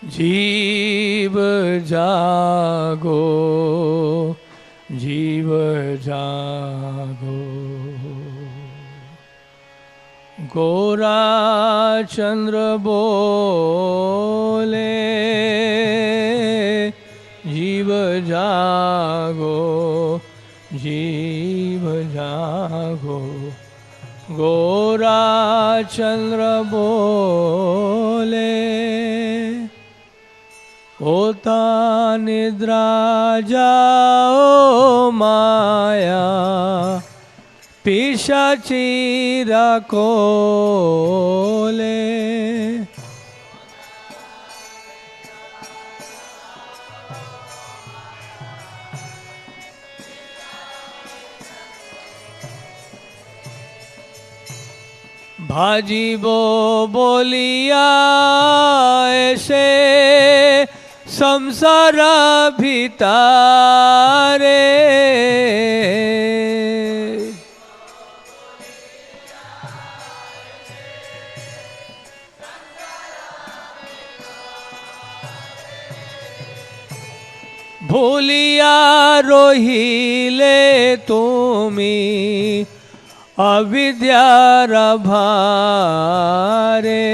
जीव जागो, जीव जागो। गोरा चंद्र बोले, जीव जागो, जीव जागो। गोरा चंद्र बोले, होता निद्रा जाओ माया, पिशाची रखोले। भाजी बोलिया ऐसे संसार भितारे, भूलिया रोहिले तुमी अविद्यार भारे।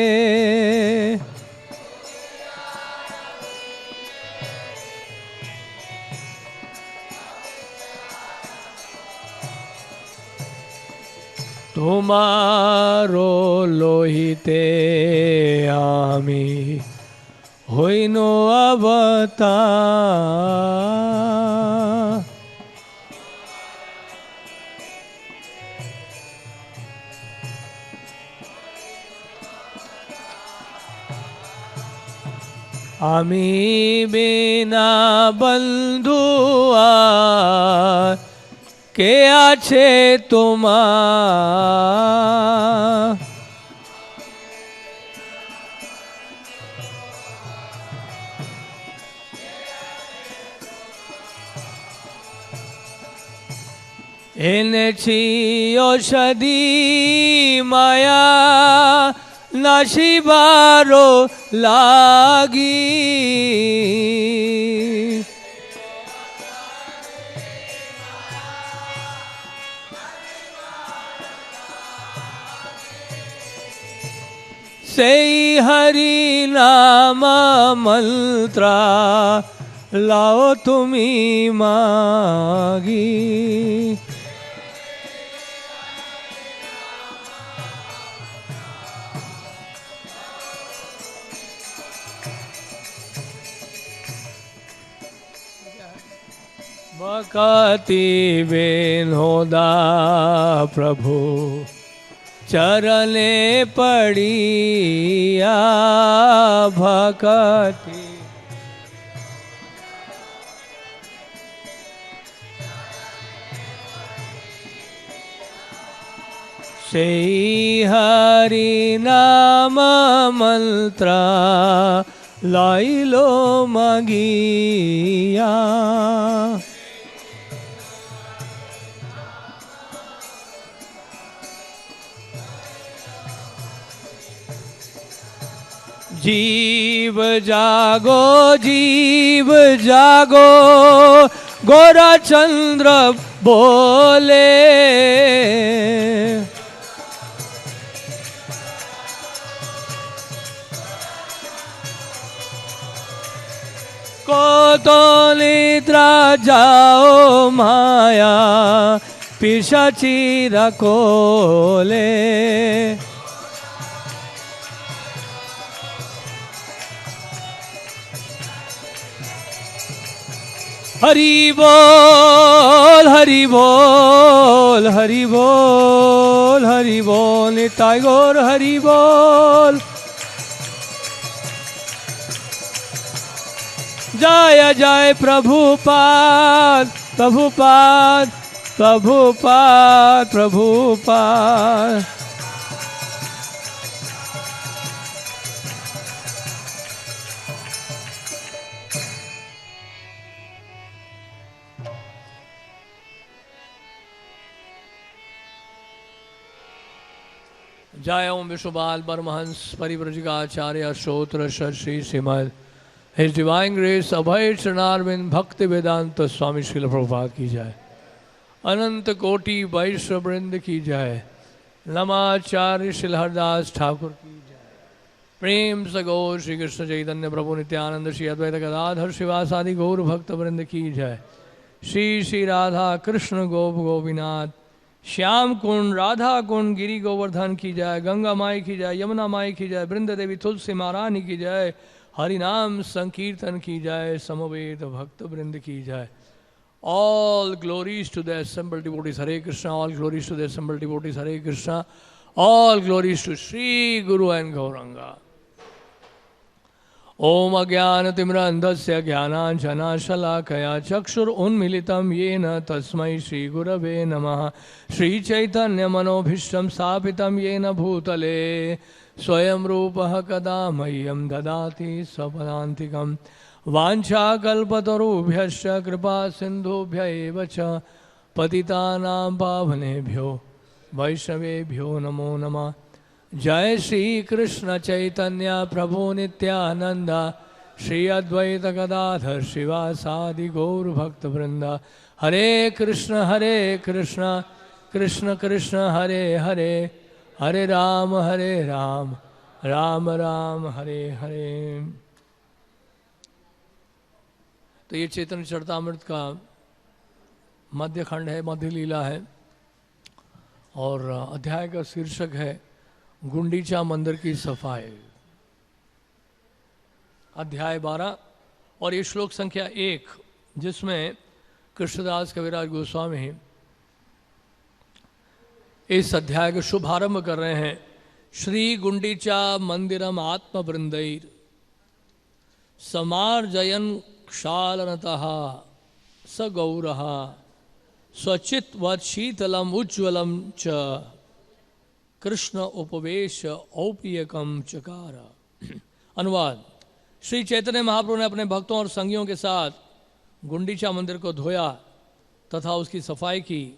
तुम्हारो लोहिते आमी होइनो अवतार। आमी बिना बंधुआ के आछे तुम्हार। एने छी औषधि माया नाशिबारो लागी। सेई हरि नाम मंत्रा लाओ तुमी मागी। भक्ति विनोदा प्रभु चरणे पड़िया। भक्ति से हरि नाम मंत्रा लाइलो मगिया। जीव जागो, जीव जागो, गोरा चंद्र बोले। को तो निद्रा जाओ माया, पिशाची रखोले। हरि बोल, हरि बोल, हरि बोल, हरि बोल, निताई गौर हरि बोल। जय जय प्रभुपाद, प्रभुपाद, प्रभुपाद, प्रभुपाद। जय ओम विश्वपाल परमहंस परिव्रजकाचार्य श्रोत्र Shri Shrimad His Divine Grace Abhay Chanarvind Bhakti Vedanta Swami Srila Prabhupada की जाए, अनंत कोटि वैष्णव वृंद की जाए, नमाचार्य श्री हरदास ठाकुर की जाए, प्रेम से गौर श्री कृष्ण चैतन्य प्रभु नित्यानंद श्री अद्वैत गदाधर शिवासादि गौर भक्त वृंद की जाए, श्री श्री राधा कृष्ण गोप गोपीनाथ श्याम कुंड राधा कुंड गिरी गोवर्धन की जाए, गंगा माई की जाए, यमुना माई की जाए, वृंद देवी तुलसी महारानी की जाए, हरिनाम संकीर्तन की जाए, समवेत भक्त वृंद की जाए. All glories to the assembled devotees, Hare Krishna. All glories to the assembled devotees, Hare Krishna. All glories to Sri Guru and Gauranga. Om Ajnanatimrandhasya Jnananjanashalakaya Chakshur Unmilitam Yena Tasmai Shri Gurave Namaha. Shri Chaitanya Manobhishtam Sapitam Yena Bhutale Swayam Rupaha Kada Mahyam Dadati Sapadantikam वाञ्छाकल्पतरुभ्यश्च कृपा सिन्धुभ्य एव च पतितानां पावनेभ्यो वैष्णवेभ्यो नमो नमः. जय श्री कृष्ण चैतन्य प्रभु नित्यानंद श्री अद्वैत गदाधर शिवासादि गौर भक्त वृंद. हरे कृष्ण कृष्ण कृष्ण हरे हरे, हरे राम राम राम हरे हरे. तो ये चैतन्य चरितामृत का मध्य खंड है, मध्य लीला है, और अध्याय का शीर्षक है गुंडीचा मंदिर की सफाई. अध्याय 12 और ये श्लोक संख्या 1, जिसमें कृष्णदास कविराज गोस्वामी इस अध्याय का शुभारंभ कर रहे हैं. श्री गुंडीचा मंदिरम आत्मवृंदैर समार्जयन क्षालनतः स गौरः स्वचित्वत् शीतलम उज्ज्वलम च कृष्ण उपवेश औपीयकम चकार. अनुवाद. श्री चैतन्य महाप्रभु ने अपने भक्तों और संगियों के साथ गुंडीचा मंदिर को धोया तथा उसकी सफाई की,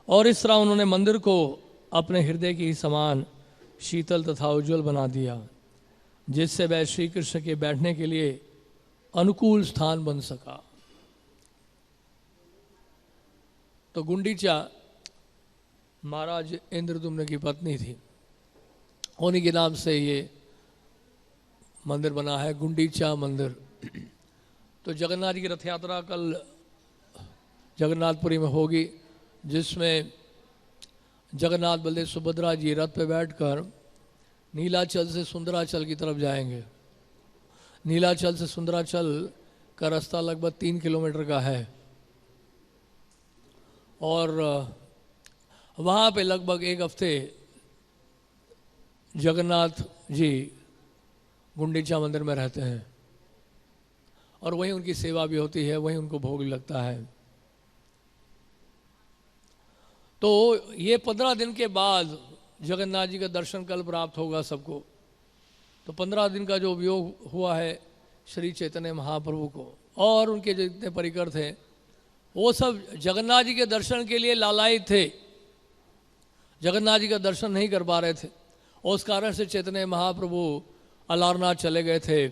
और इस तरह उन्होंने मंदिर को अपने हृदय के समान शीतल तथा उज्ज्वल बना दिया, जिससे वह श्री कृष्ण के बैठने के लिए अनुकूल स्थान बन सका. तो गुंडीचा महाराज इंद्रदुम्न की पत्नी थी, उन्हीं के नाम से ये मंदिर बना है, गुंडीचा मंदिर. तो जगन्नाथ जी की रथ यात्रा कल जगन्नाथपुरी में होगी, जिसमें जगन्नाथ बलदेव सुभद्रा जी रथ पे बैठकर नीलाचल से सुंदराचल की तरफ जाएंगे. नीलाचल से सुंदराचल का रास्ता लगभग 3 किलोमीटर का है, और वहाँ पे लगभग 1 हफ्ते जगन्नाथ जी गुंडीचा मंदिर में रहते हैं, और वहीं उनकी सेवा भी होती है, वहीं उनको भोग लगता है. तो ये 15 दिन के बाद जगन्नाथ जी का दर्शन कल प्राप्त होगा सबको. तो 15 दिन का जो वियोग हुआ है श्री चैतन्य महाप्रभु को, और उनके जो जितने परिकर थे वो सब जगन्नाथ जी के दर्शन के लिए लालायित थे, जगन्नाथ जी का दर्शन नहीं कर पा रहे थे. और उस कारण से चैतन्य महाप्रभु अलारनाथ चले गए थे,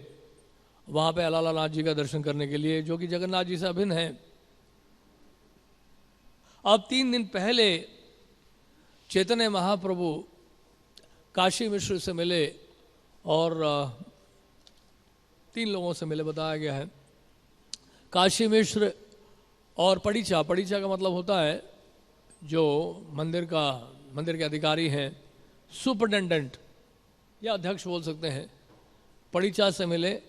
वहाँ पे अलालानाथ जी का दर्शन करने के लिए, जो कि जगन्नाथ जी से अभिन्न है. अब 3 दिन पहले चैतन्य महाप्रभु काशी मिश्र से मिले, और 3 लोगों से मिले बताया गया है. काशी मिश्र और पड़ीचा. पड़ीचा का मतलब होता है जो मंदिर के अधिकारी हैं, सुपरिटेंडेंट या अध्यक्ष बोल सकते हैं. पड़ीचा से मिले,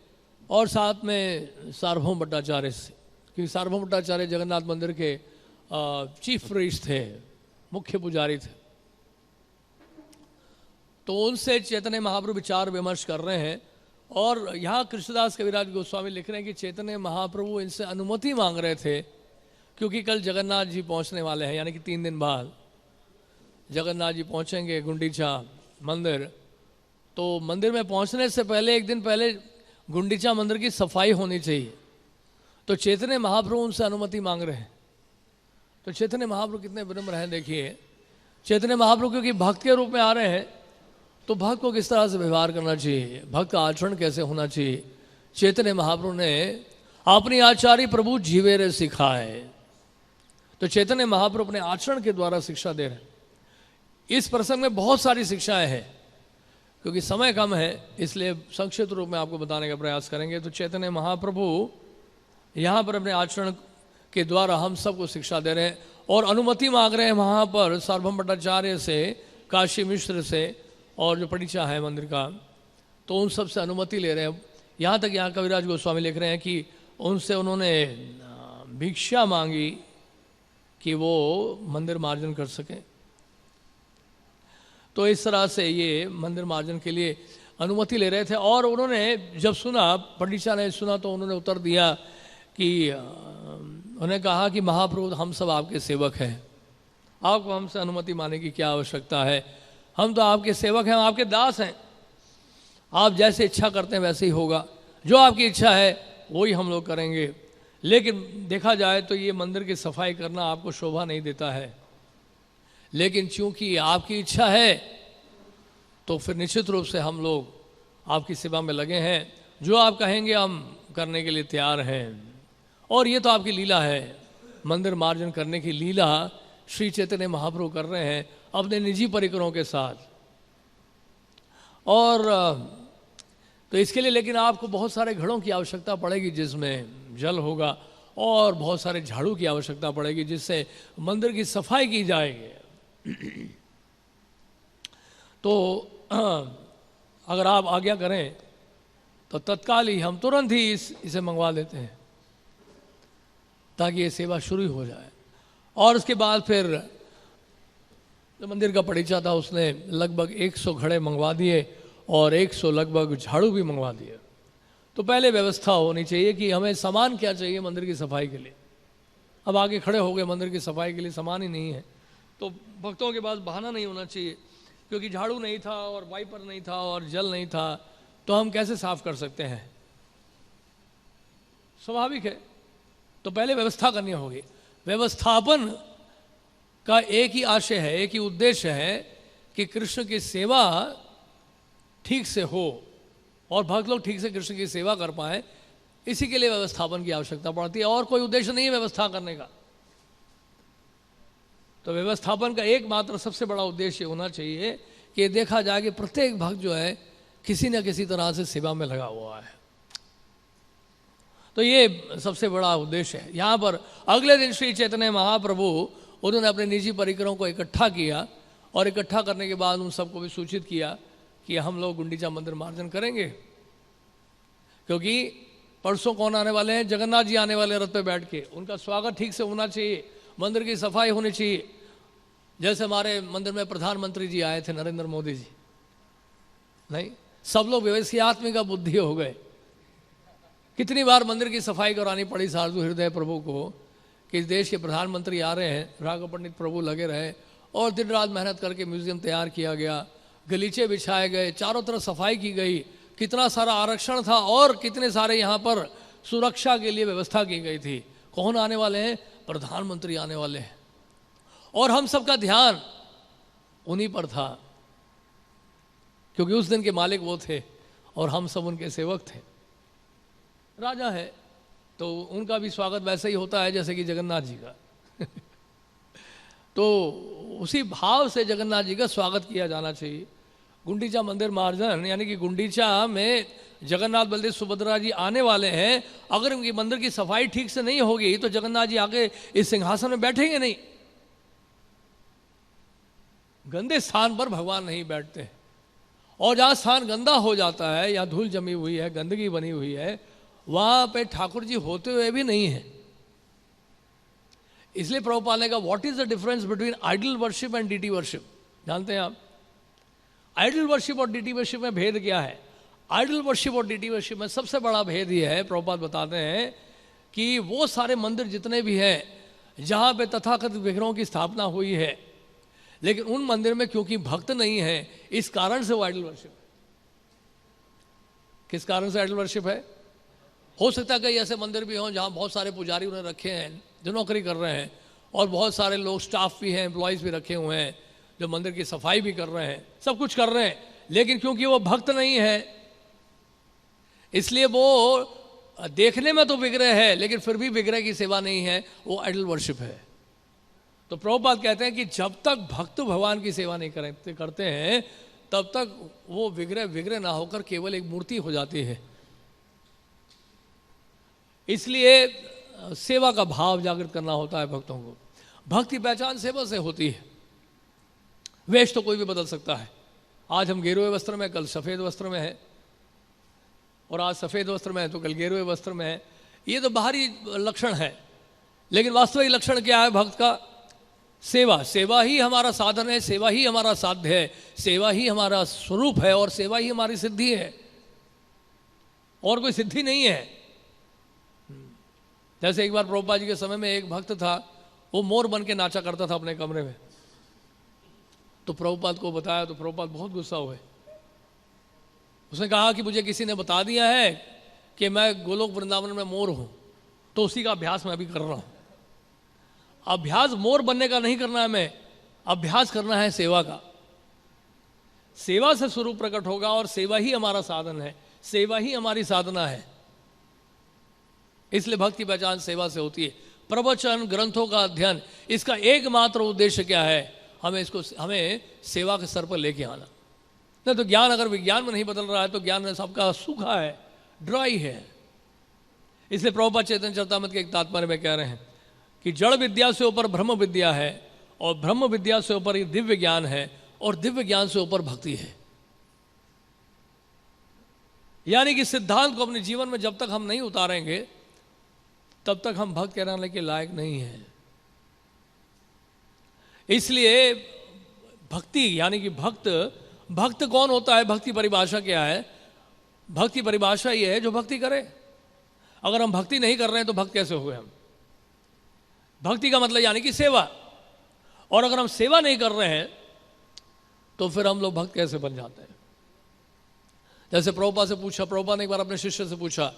और साथ में सार्वभौम भट्टाचार्य से, क्योंकि सार्वभौम भट्टाचार्य जगन्नाथ मंदिर के चीफ प्रीस्ट थे, मुख्य पुजारी थे. तो उनसे चैतन्य महाप्रभु विचार विमर्श कर रहे हैं, और यहाँ कृष्णदास कविराज गोस्वामी लिख रहे हैं कि चैतन्य महाप्रभु इनसे अनुमति मांग रहे थे, क्योंकि कल जगन्नाथ जी पहुँचने वाले हैं, यानी कि 3 दिन बाद जगन्नाथ जी पहुँचेंगे गुंडीचा मंदिर. तो मंदिर में पहुँचने से पहले 1 दिन पहले गुंडीचा मंदिर की सफाई होनी चाहिए. तो चैतन्य महाप्रभु उनसे अनुमति मांग रहे हैं. तो चैतन्य महाप्रभु कितने विनम्र हैं देखिए. चैतन्य महाप्रभु क्योंकि भक्त के रूप में आ रहे हैं, तो भक्त को किस तरह से व्यवहार करना चाहिए, भक्त का आचरण कैसे होना चाहिए, चैतन्य महाप्रभु ने अपनी आचार्य प्रभु जीवेरे सिखाए। तो चैतन्य महाप्रभु अपने आचरण के द्वारा शिक्षा दे रहे हैं। इस प्रसंग में बहुत सारी शिक्षाएं हैं, क्योंकि समय कम है इसलिए संक्षिप्त रूप में आपको बताने का प्रयास करेंगे। तो चैतन्य महाप्रभु यहाँ पर अपने आचरण के द्वारा हम सबको शिक्षा दे रहे हैं और अनुमति मांग रहे हैं वहाँ पर सार्वभौम भट्टाचार्य से, काशी मिश्र से और जो परीक्षा है मंदिर का, तो उन सब से अनुमति ले रहे हैं। यहाँ तक यहाँ कविराज गोस्वामी लिख रहे हैं कि उनसे उन्होंने भिक्षा मांगी कि वो मंदिर मार्जन कर सकें। तो इस तरह से ये मंदिर मार्जन के लिए अनुमति ले रहे थे। और उन्होंने जब सुना, पंडित ने सुना, तो उन्होंने उत्तर दिया कि उन्हें कहा कि महाप्रभु हम सब आपके सेवक हैं, आपको हमसे अनुमति मांगने की क्या आवश्यकता है, हम तो आपके सेवक हैं, हम आपके दास हैं, आप जैसे इच्छा करते हैं वैसे ही होगा, जो आपकी इच्छा है वही हम लोग करेंगे। लेकिन देखा जाए तो ये मंदिर की सफाई करना आपको शोभा नहीं देता है, लेकिन चूंकि आपकी इच्छा है तो फिर निश्चित रूप से हम लोग आपकी सेवा में लगे हैं, जो आप कहेंगे हम करने के लिए तैयार हैं। और ये तो आपकी लीला है, मंदिर मार्जन करने की लीला श्री चैतन्य महाप्रभु कर रहे हैं अपने निजी परिकरों के साथ। और तो इसके लिए लेकिन आपको बहुत सारे घड़ों की आवश्यकता पड़ेगी जिसमें जल होगा, और बहुत सारे झाड़ू की आवश्यकता पड़ेगी जिससे मंदिर की सफाई की जाएगी। तो अगर आप आज्ञा करें तो तत्काल ही हम तुरंत ही इसे मंगवा लेते हैं ताकि ये सेवा शुरू हो जाए। और उसके बाद फिर जो मंदिर का परीक्षा था उसने लगभग 100 घड़े मंगवा दिए और 100 लगभग झाड़ू भी मंगवा दिए। तो पहले व्यवस्था होनी चाहिए कि हमें सामान क्या चाहिए मंदिर की सफाई के लिए। अब आगे खड़े हो गए, मंदिर की सफाई के लिए सामान ही नहीं है, तो भक्तों के पास बहाना नहीं होना चाहिए, क्योंकि झाड़ू नहीं था और वाइपर नहीं था और जल नहीं था, तो हम कैसे साफ कर सकते हैं, स्वाभाविक है। तो पहले व्यवस्था करनी होगी। व्यवस्थापन का एक ही आशय है, एक ही उद्देश्य है कि कृष्ण की सेवा ठीक से हो और भक्त लोग ठीक से कृष्ण की सेवा कर पाए, इसी के लिए व्यवस्थापन की आवश्यकता पड़ती है, और कोई उद्देश्य नहीं है व्यवस्था करने का। तो व्यवस्थापन का एकमात्र सबसे बड़ा उद्देश्य होना चाहिए कि देखा जाए कि प्रत्येक भक्त जो है किसी न किसी तरह से सेवा में लगा हुआ है। तो ये सबसे बड़ा उद्देश्य है। यहाँ पर अगले दिन श्री चैतन्य महाप्रभु उन्होंने अपने निजी परिकरों को इकट्ठा किया और इकट्ठा करने के बाद उन सबको भी सूचित किया कि हम लोग गुंडीचा मंदिर मार्जन करेंगे, क्योंकि परसों कौन आने वाले हैं, जगन्नाथ जी आने वाले रथ पे बैठ के, उनका स्वागत ठीक से होना चाहिए, मंदिर की सफाई होनी चाहिए। जैसे हमारे मंदिर में प्रधानमंत्री जी आए थे, नरेंद्र मोदी जी, नहीं, सब लोग व्यवसायत्मिक बुद्धि हो गए। कितनी बार मंदिर की सफाई करानी पड़ी साधु हृदय प्रभु को कि इस देश के प्रधानमंत्री आ रहे हैं, राघव पंडित प्रभु लगे रहे और दिन रात मेहनत करके म्यूजियम तैयार किया गया, गलीचे बिछाए गए, चारों तरफ सफाई की गई, कितना सारा आरक्षण था और कितने सारे यहाँ पर सुरक्षा के लिए व्यवस्था की गई थी। कौन आने वाले हैं, प्रधानमंत्री आने वाले हैं, और हम सबका ध्यान उन्हीं पर था, क्योंकि उस दिन के मालिक वो थे और हम सब उनके सेवक थे। राजा है तो उनका भी स्वागत वैसे ही होता है जैसे कि जगन्नाथ जी का तो उसी भाव से जगन्नाथ जी का स्वागत किया जाना चाहिए। गुंडीचा मंदिर मार्जन यानी कि गुंडीचा में जगन्नाथ बलदेव सुभद्रा जी आने वाले हैं, अगर उनकी मंदिर की सफाई ठीक से नहीं होगी तो जगन्नाथ जी आके इस सिंहासन में बैठेंगे नहीं। गंदे स्थान पर भगवान नहीं बैठते, और जहाँ स्थान गंदा हो जाता है या धूल जमी हुई है, गंदगी बनी हुई है, वहाँ पे ठाकुर जी होते हुए भी नहीं है। इसलिए प्रभुपाद ने कहा what is the difference between idol worship and deity worship. जानते हैं आप आइडल वर्शिप और डीटी वर्शिप में भेद क्या है? आइडल वर्शिप और डीटी वर्शिप में सबसे बड़ा भेद ये है, प्रभुपाद बताते हैं कि वो सारे मंदिर जितने भी हैं जहाँ पे तथाकथित विग्रहों की स्थापना हुई है, लेकिन उन मंदिर में क्योंकि भक्त नहीं है, इस कारण से वो आइडल वर्शिप है। किस कारण से आइडल वर्शिप है? हो सकता है कई ऐसे मंदिर भी हों जहाँ बहुत सारे पुजारी उन्हें रखे हैं जो नौकरी कर रहे हैं, और बहुत सारे लोग स्टाफ भी हैं, एम्प्लॉयज़ भी रखे हुए हैं जो मंदिर की सफाई भी कर रहे हैं, सब कुछ कर रहे हैं, लेकिन क्योंकि वो भक्त नहीं है, इसलिए वो देखने में तो विग्रह है लेकिन फिर भी विग्रह की सेवा नहीं है, वो आइडल वर्शिप है। तो प्रभुपाद कहते हैं कि जब तक भक्त भगवान की सेवा नहीं करते हैं तब तक वो विग्रह ना होकर केवल एक मूर्ति हो जाती है। इसलिए सेवा का भाव जागृत करना होता है भक्तों को। भक्ति पहचान सेवा से होती है। वेश तो कोई भी बदल सकता है। आज हम गेरुए वस्त्र में, कल सफ़ेद वस्त्र में है, और आज सफ़ेद वस्त्र में है तो कल गेरुए वस्त्र में है। ये तो बाहरी लक्षण है, लेकिन वास्तविक लक्षण क्या है भक्त का? सेवा। सेवा ही हमारा साधन है, सेवा ही हमारा साध्य है, सेवा ही हमारा स्वरूप है, और सेवा ही हमारी सिद्धि है, और कोई सिद्धि नहीं है। जैसे एक बार प्रभुपाद जी के समय में एक भक्त था, वो मोर बन के नाचा करता था अपने कमरे में। तो प्रभुपाद को बताया तो प्रभुपाद बहुत गुस्सा हुए। उसने कहा कि मुझे किसी ने बता दिया है कि मैं गोलोक वृंदावन में मोर हूं, तो उसी का अभ्यास मैं अभी कर रहा हूं। अभ्यास मोर बनने का नहीं करना है, मैं अभ्यास करना है सेवा का। सेवा से स्वरूप प्रकट होगा, और सेवा ही हमारा साधन है, सेवा ही हमारी साधना है। इसलिए भक्ति पहचान सेवा से होती है। प्रवचन, ग्रंथों का अध्ययन, इसका एकमात्र उद्देश्य क्या है? हमें सेवा के स्तर पर लेके आना। नहीं तो ज्ञान अगर विज्ञान में नहीं बदल रहा है तो ज्ञान में सबका सूखा है, ड्राई है। इसलिए प्रभुपाद चैतन्य चरितामृत के एक तात्पर्य में कह रहे हैं कि जड़ विद्या से ऊपर ब्रह्म विद्या है, और ब्रह्म विद्या से ऊपर दिव्य ज्ञान है, और दिव्य ज्ञान से ऊपर भक्ति है। यानी कि सिद्धांत को अपने जीवन में जब तक हम नहीं उतारेंगे तब तक हम भक्त कहलाने के लायक नहीं हैं। इसलिए भक्ति यानी कि भक्त कौन होता है? भक्ति परिभाषा क्या है? भक्ति परिभाषा ये है जो भक्ति करे। अगर हम भक्ति नहीं कर रहे हैं तो भक्त कैसे हुए हम? भक्ति का मतलब यानी कि सेवा, और अगर हम सेवा नहीं कर रहे हैं तो फिर हम लोग भक्त कैसे बन जाते हैं? जैसे प्रभुपाद से पूछा, प्रभुपाद ने एक बार अपने शिष्य से पूछा,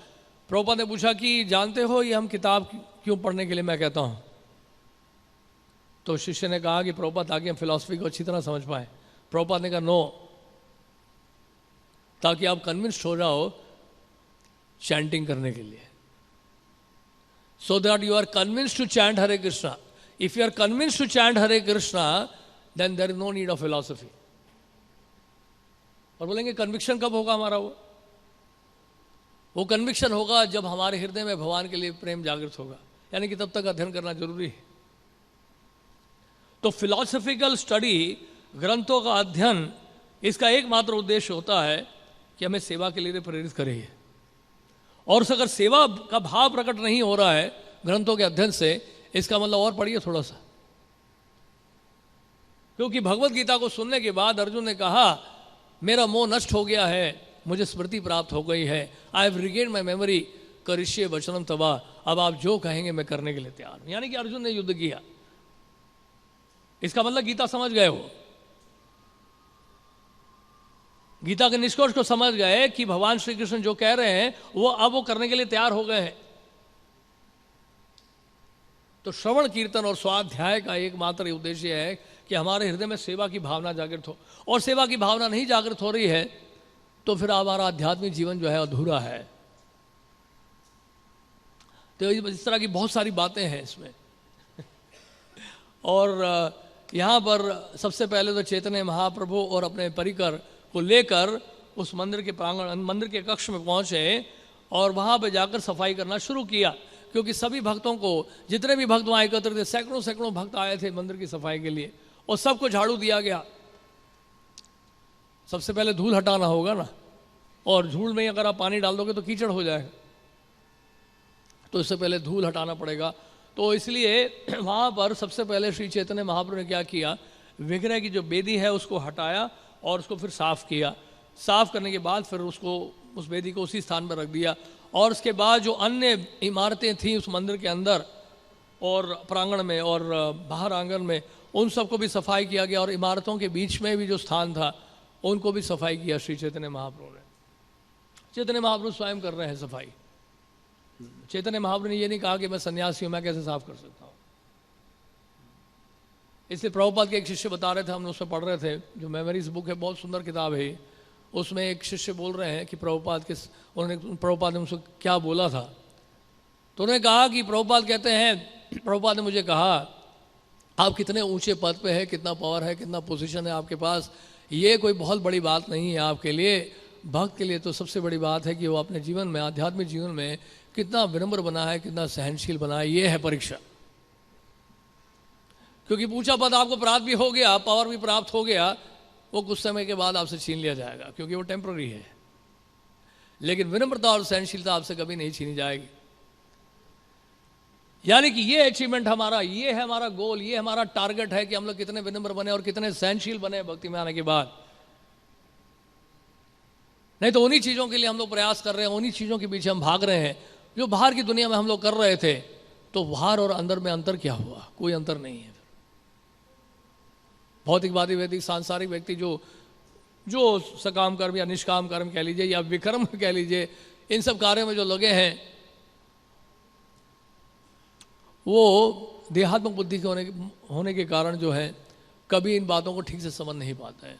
प्रभुपाद ने पूछा कि जानते हो ये हम किताब क्यों पढ़ने के लिए मैं कहता हूं? तो शिष्य ने कहा कि प्रभुपाद ताकि हम फिलॉसफी को अच्छी तरह समझ पाए। प्रभुपाद ने कहा नो, ताकि आप कन्विंस्ड हो जाओ चैंटिंग करने के लिए, so that you are convinced to chant Hare Krishna. If you are convinced to chant Hare Krishna, then there is no need of philosophy. और बोलेंगे कन्विक्शन कब होगा हमारा? वो कन्विक्शन होगा जब हमारे हृदय में भगवान के लिए प्रेम जागृत होगा, यानी कि तब तक अध्ययन करना जरूरी है। तो फिलॉसफिकल स्टडी, ग्रंथों का अध्ययन, इसका एकमात्र उद्देश्य होता है कि हमें सेवा के लिए प्रेरित करे। और अगर सेवा का भाव प्रकट नहीं हो रहा है ग्रंथों के अध्ययन से, इसका मतलब और पढ़िए थोड़ा सा। क्योंकि भगवत गीता को सुनने के बाद अर्जुन ने कहा मेरा मोह नष्ट हो गया है, मुझे स्मृति प्राप्त हो गई है, I have regain my memory, करिष्ये वचनम तवा, अब आप जो कहेंगे मैं करने के लिए तैयार हूं। यानी कि अर्जुन ने युद्ध किया, इसका मतलब गीता समझ गए हो, गीता के निष्कर्ष को समझ गए कि भगवान श्री कृष्ण जो कह रहे हैं वो अब वो करने के लिए तैयार हो गए हैं। तो श्रवण कीर्तन और स्वाध्याय का एकमात्र उद्देश्य है कि हमारे हृदय में सेवा की भावना जागृत हो, और सेवा की भावना नहीं जागृत हो रही है तो फिर हमारा आध्यात्मिक जीवन जो है अधूरा है। तो इस तरह की बहुत सारी बातें हैं इसमें। और यहाँ पर सबसे पहले तो चैतन्य महाप्रभु और अपने परिकर को लेकर उस मंदिर के प्रांगण, मंदिर के कक्ष में पहुँचे और वहाँ पे जाकर सफाई करना शुरू किया। क्योंकि सभी भक्तों को, जितने भी भक्त वहाँ एकत्र थे, सैकड़ों सैकड़ों भक्त आए थे मंदिर की सफाई के लिए, और सबको झाड़ू दिया गया। सबसे पहले धूल हटाना होगा ना, और धूल में अगर आप पानी डाल दोगे तो कीचड़ हो जाएगा, तो इससे पहले धूल हटाना पड़ेगा। तो इसलिए वहाँ पर सबसे पहले श्री चैतन्य महाप्रभु ने क्या किया, विग्रह की जो बेदी है उसको हटाया और उसको फिर साफ किया। साफ करने के बाद फिर उसको, उस बेदी को उसी स्थान पर रख दिया। और उसके बाद जो अन्य इमारतें थीं उस मंदिर के अंदर और प्रांगण में और बाहर आंगन में, उन सबको भी सफाई किया गया। और इमारतों के बीच में भी जो स्थान था उनको भी सफाई किया श्री चैतन्य महाप्रभु ने। चैतन्य महाप्रभु स्वयं कर रहे हैं सफाई। चैतन्य महाप्रभु ने ये नहीं कहा कि मैं सन्यासी हूँ, मैं कैसे साफ कर सकता हूँ। इसलिए प्रभुपाद के एक शिष्य बता रहे थे, हम उसमें पढ़ रहे थे, जो मेमोरीज बुक है, बहुत सुंदर किताब है। उसमें एक शिष्य बोल रहे हैं कि प्रभुपाद ने मुझसे क्या बोला था। तो उन्होंने कहा कि प्रभुपाद कहते हैं, प्रभुपाद ने मुझे कहा आप कितने ऊंचे पद पे है, कितना पावर है, कितना पोजीशन है आपके पास, ये कोई बहुत बड़ी बात नहीं है आपके लिए। भक्त के लिए तो सबसे बड़ी बात है कि वो अपने जीवन में, आध्यात्मिक जीवन में कितना विनम्र बना है, कितना सहनशील बना है, ये है परीक्षा। क्योंकि ऊंचा पद आपको प्राप्त भी हो गया, पावर भी प्राप्त हो गया, वो कुछ समय के बाद आपसे छीन लिया जाएगा, क्योंकि वो टेम्पररी है। लेकिन विनम्रता और सहनशीलता आपसे कभी नहीं छीनी जाएगी। यानी कि ये अचीवमेंट हमारा, ये है हमारा गोल, ये हमारा टारगेट है कि हम लोग कितने विनम्र बने और कितने सहनशील बने भक्ति में आने के बाद। नहीं तो उन्हीं चीज़ों के लिए हम लोग प्रयास कर रहे हैं, उन्हीं चीज़ों के पीछे हम भाग रहे हैं जो बाहर की दुनिया में हम लोग कर रहे थे। तो बाहर और अंदर में अंतर क्या हुआ? कोई अंतर नहीं है। भौतिकवादी व्यक्ति, सांसारिक व्यक्ति जो सकाम कर्म या निष्काम कर्म कह लीजिए या विकर्म कह लीजिए, इन सब कार्यों में जो लगे हैं, वो देहात्मक बुद्धि के होने के कारण जो है कभी इन बातों को ठीक से समझ नहीं पाते हैं।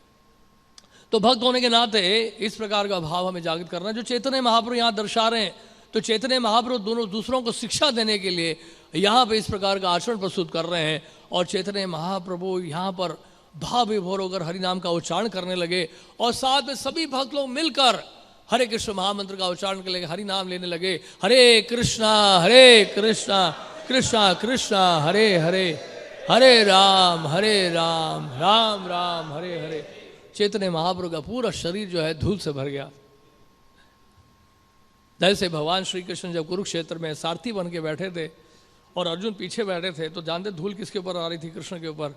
तो भक्त होने के नाते इस प्रकार का भाव हमें जागृत करना है जो चैतन्य महाप्रभु यहाँ दर्शा रहे हैं। तो चैतन्य महाप्रभु दोनों दूसरों को शिक्षा देने के लिए यहाँ पे इस प्रकार का आचरण प्रस्तुत कर रहे हैं। और चैतन्य महाप्रभु यहाँ पर भाव विभोर होकर हरि नाम का उच्चारण करने लगे और साथ में सभी भक्त लोग मिलकर हरे कृष्ण महामंत्र का उच्चारण करने लगे, हरि नाम लेने लगे। हरे कृष्णा कृष्णा कृष्णा हरे हरे, हरे राम राम राम हरे हरे। चैतन्य महाप्रभु का पूरा शरीर जो है धूल से भर गया। जैसे भगवान श्री कृष्ण जब कुरुक्षेत्र में सारथी बन के बैठे थे और अर्जुन पीछे बैठे थे, तो जानते धूल किसके ऊपर आ रही थी? कृष्ण के ऊपर।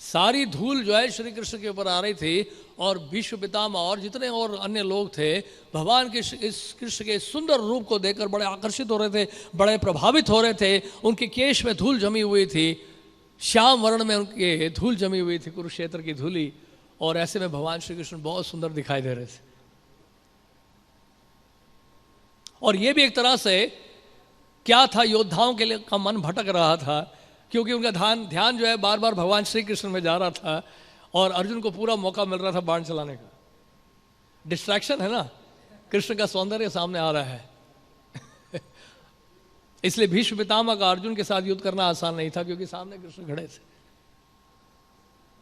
सारी धूल जो है श्री कृष्ण के ऊपर आ रही थी और भीष्म पितामह और जितने और अन्य लोग थे भगवान के इस कृष्ण के सुंदर रूप को देखकर बड़े आकर्षित हो रहे थे, बड़े प्रभावित हो रहे थे। उनके केश में धूल जमी हुई थी, श्याम वर्ण में उनके धूल जमी हुई थी, कुरुक्षेत्र की धूली। और ऐसे में भगवान श्री कृष्ण बहुत सुंदर दिखाई दे रहे थे। और ये भी एक तरह से क्या था, योद्धाओं के लिए का मन भटक रहा था, क्योंकि उनका ध्यान जो है बार बार भगवान श्री कृष्ण में जा रहा था और अर्जुन को पूरा मौका मिल रहा था बाण चलाने का। डिस्ट्रैक्शन है ना, कृष्ण का सौंदर्य सामने आ रहा है। इसलिए भीष्म पितामह का अर्जुन के साथ युद्ध करना आसान नहीं था, क्योंकि सामने कृष्ण खड़े थे।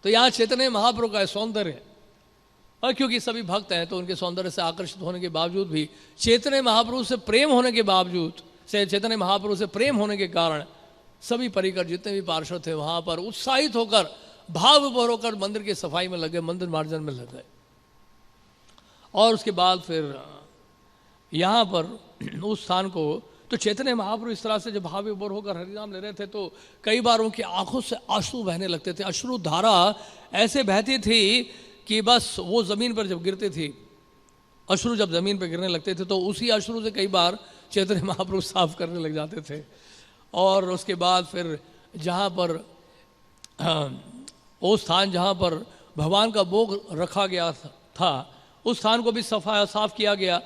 तो यहाँ चैतन्य महाप्रभु का सौंदर्य, और क्योंकि सभी भक्त हैं तो उनके सौंदर्य से आकर्षित होने के बावजूद भी, चैतन्य महाप्रभु से प्रेम होने के बावजूद, चैतन्य महाप्रभु से प्रेम होने के कारण सभी परिकर जितने भी पार्षद थे वहां पर उत्साहित होकर, भाव विभोर होकर मंदिर की सफाई में लगे, मंदिर मार्जन में लग गए। और उसके बाद फिर यहाँ पर उस स्थान को, तो चैतन्य महाप्रभु इस तरह से जब भाव विभोर होकर हरिनाम ले रहे थे तो कई बार उनकी आंखों से आंसू बहने लगते थे। अश्रु धारा ऐसे बहती थी कि बस वो जमीन पर जब गिरती थी, अश्रु जब जमीन पर गिरने लगते थे तो उसी अश्रु से कई बार चैतन्य महाप्रभु साफ करने लग जाते थे। और उसके बाद फिर जहाँ पर वो स्थान जहाँ पर भगवान का भोग रखा गया था, उस स्थान को भी साफ किया गया।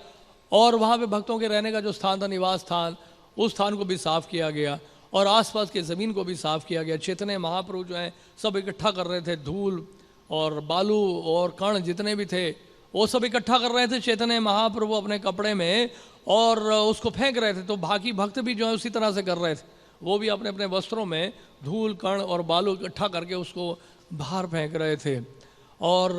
और वहाँ पे भक्तों के रहने का जो स्थान था, निवास स्थान, उस स्थान को भी साफ किया गया और आसपास के ज़मीन को भी साफ किया गया। चैतन्य महाप्रभु जो है सब इकट्ठा कर रहे थे, धूल और बालू और कण जितने भी थे वो सब इकट्ठा कर रहे थे चैतन्य महाप्रभु अपने कपड़े में और उसको फेंक रहे थे। तो बाकी भक्त भी जो है उसी तरह से कर रहे थे, वो भी अपने अपने वस्त्रों में धूल कण और बालू इकट्ठा करके उसको बाहर फेंक रहे थे। और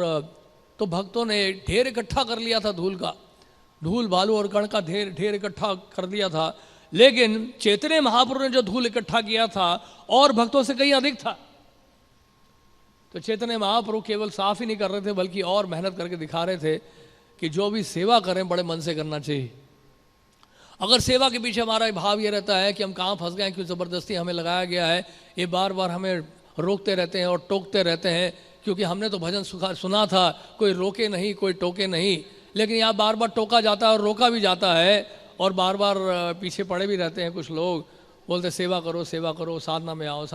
तो भक्तों ने ढेर इकट्ठा कर लिया था, धूल बालू और कण का ढेर इकट्ठा कर दिया था। लेकिन चैतन्य महाप्रभु ने जो धूल इकट्ठा किया था और भक्तों से कहीं अधिक था। तो चैतन्य महाप्रभु केवल साफ ही नहीं कर रहे थे बल्कि और मेहनत करके दिखा रहे थे कि जो भी सेवा करें बड़े मन से करना चाहिए। अगर सेवा के पीछे हमारा भाव ये रहता है कि हम कहाँ फंस गए, क्यों ज़बरदस्ती हमें लगाया गया है, ये बार बार हमें रोकते रहते हैं और टोकते रहते हैं, क्योंकि हमने तो भजन सुना था, कोई रोके नहीं कोई टोके नहीं। लेकिन यहाँ बार बार टोका जाता है और रोका भी जाता है और बार बार पीछे पड़े भी रहते हैं। कुछ लोग बोलते सेवा करो साधना में आओ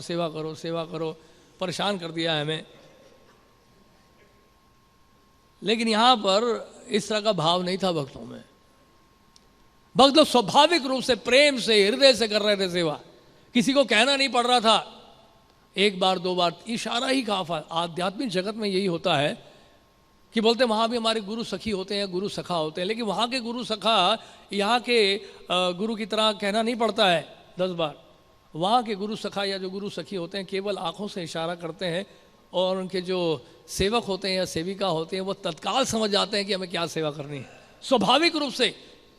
सेवा करो, परेशान कर दिया है हमें। लेकिन यहाँ पर इस तरह का भाव नहीं था भक्तों में। भक्त लोग स्वाभाविक रूप से प्रेम से हृदय से कर रहे थे सेवा, किसी को कहना नहीं पड़ रहा था, एक बार दो बार इशारा ही काफा। आध्यात्मिक जगत में यही होता है कि बोलते वहाँ भी हमारे गुरु सखी होते हैं, गुरु सखा होते हैं, लेकिन वहाँ के गुरु सखा यहाँ के गुरु की तरह कहना नहीं पड़ता है 10 बार। वहाँ के गुरु सखा या जो गुरु सखी होते हैं केवल आँखों से इशारा करते हैं, और उनके जो सेवक होते हैं या सेविका होते हैं वो तत्काल समझ जाते हैं कि हमें क्या सेवा करनी है। स्वाभाविक रूप से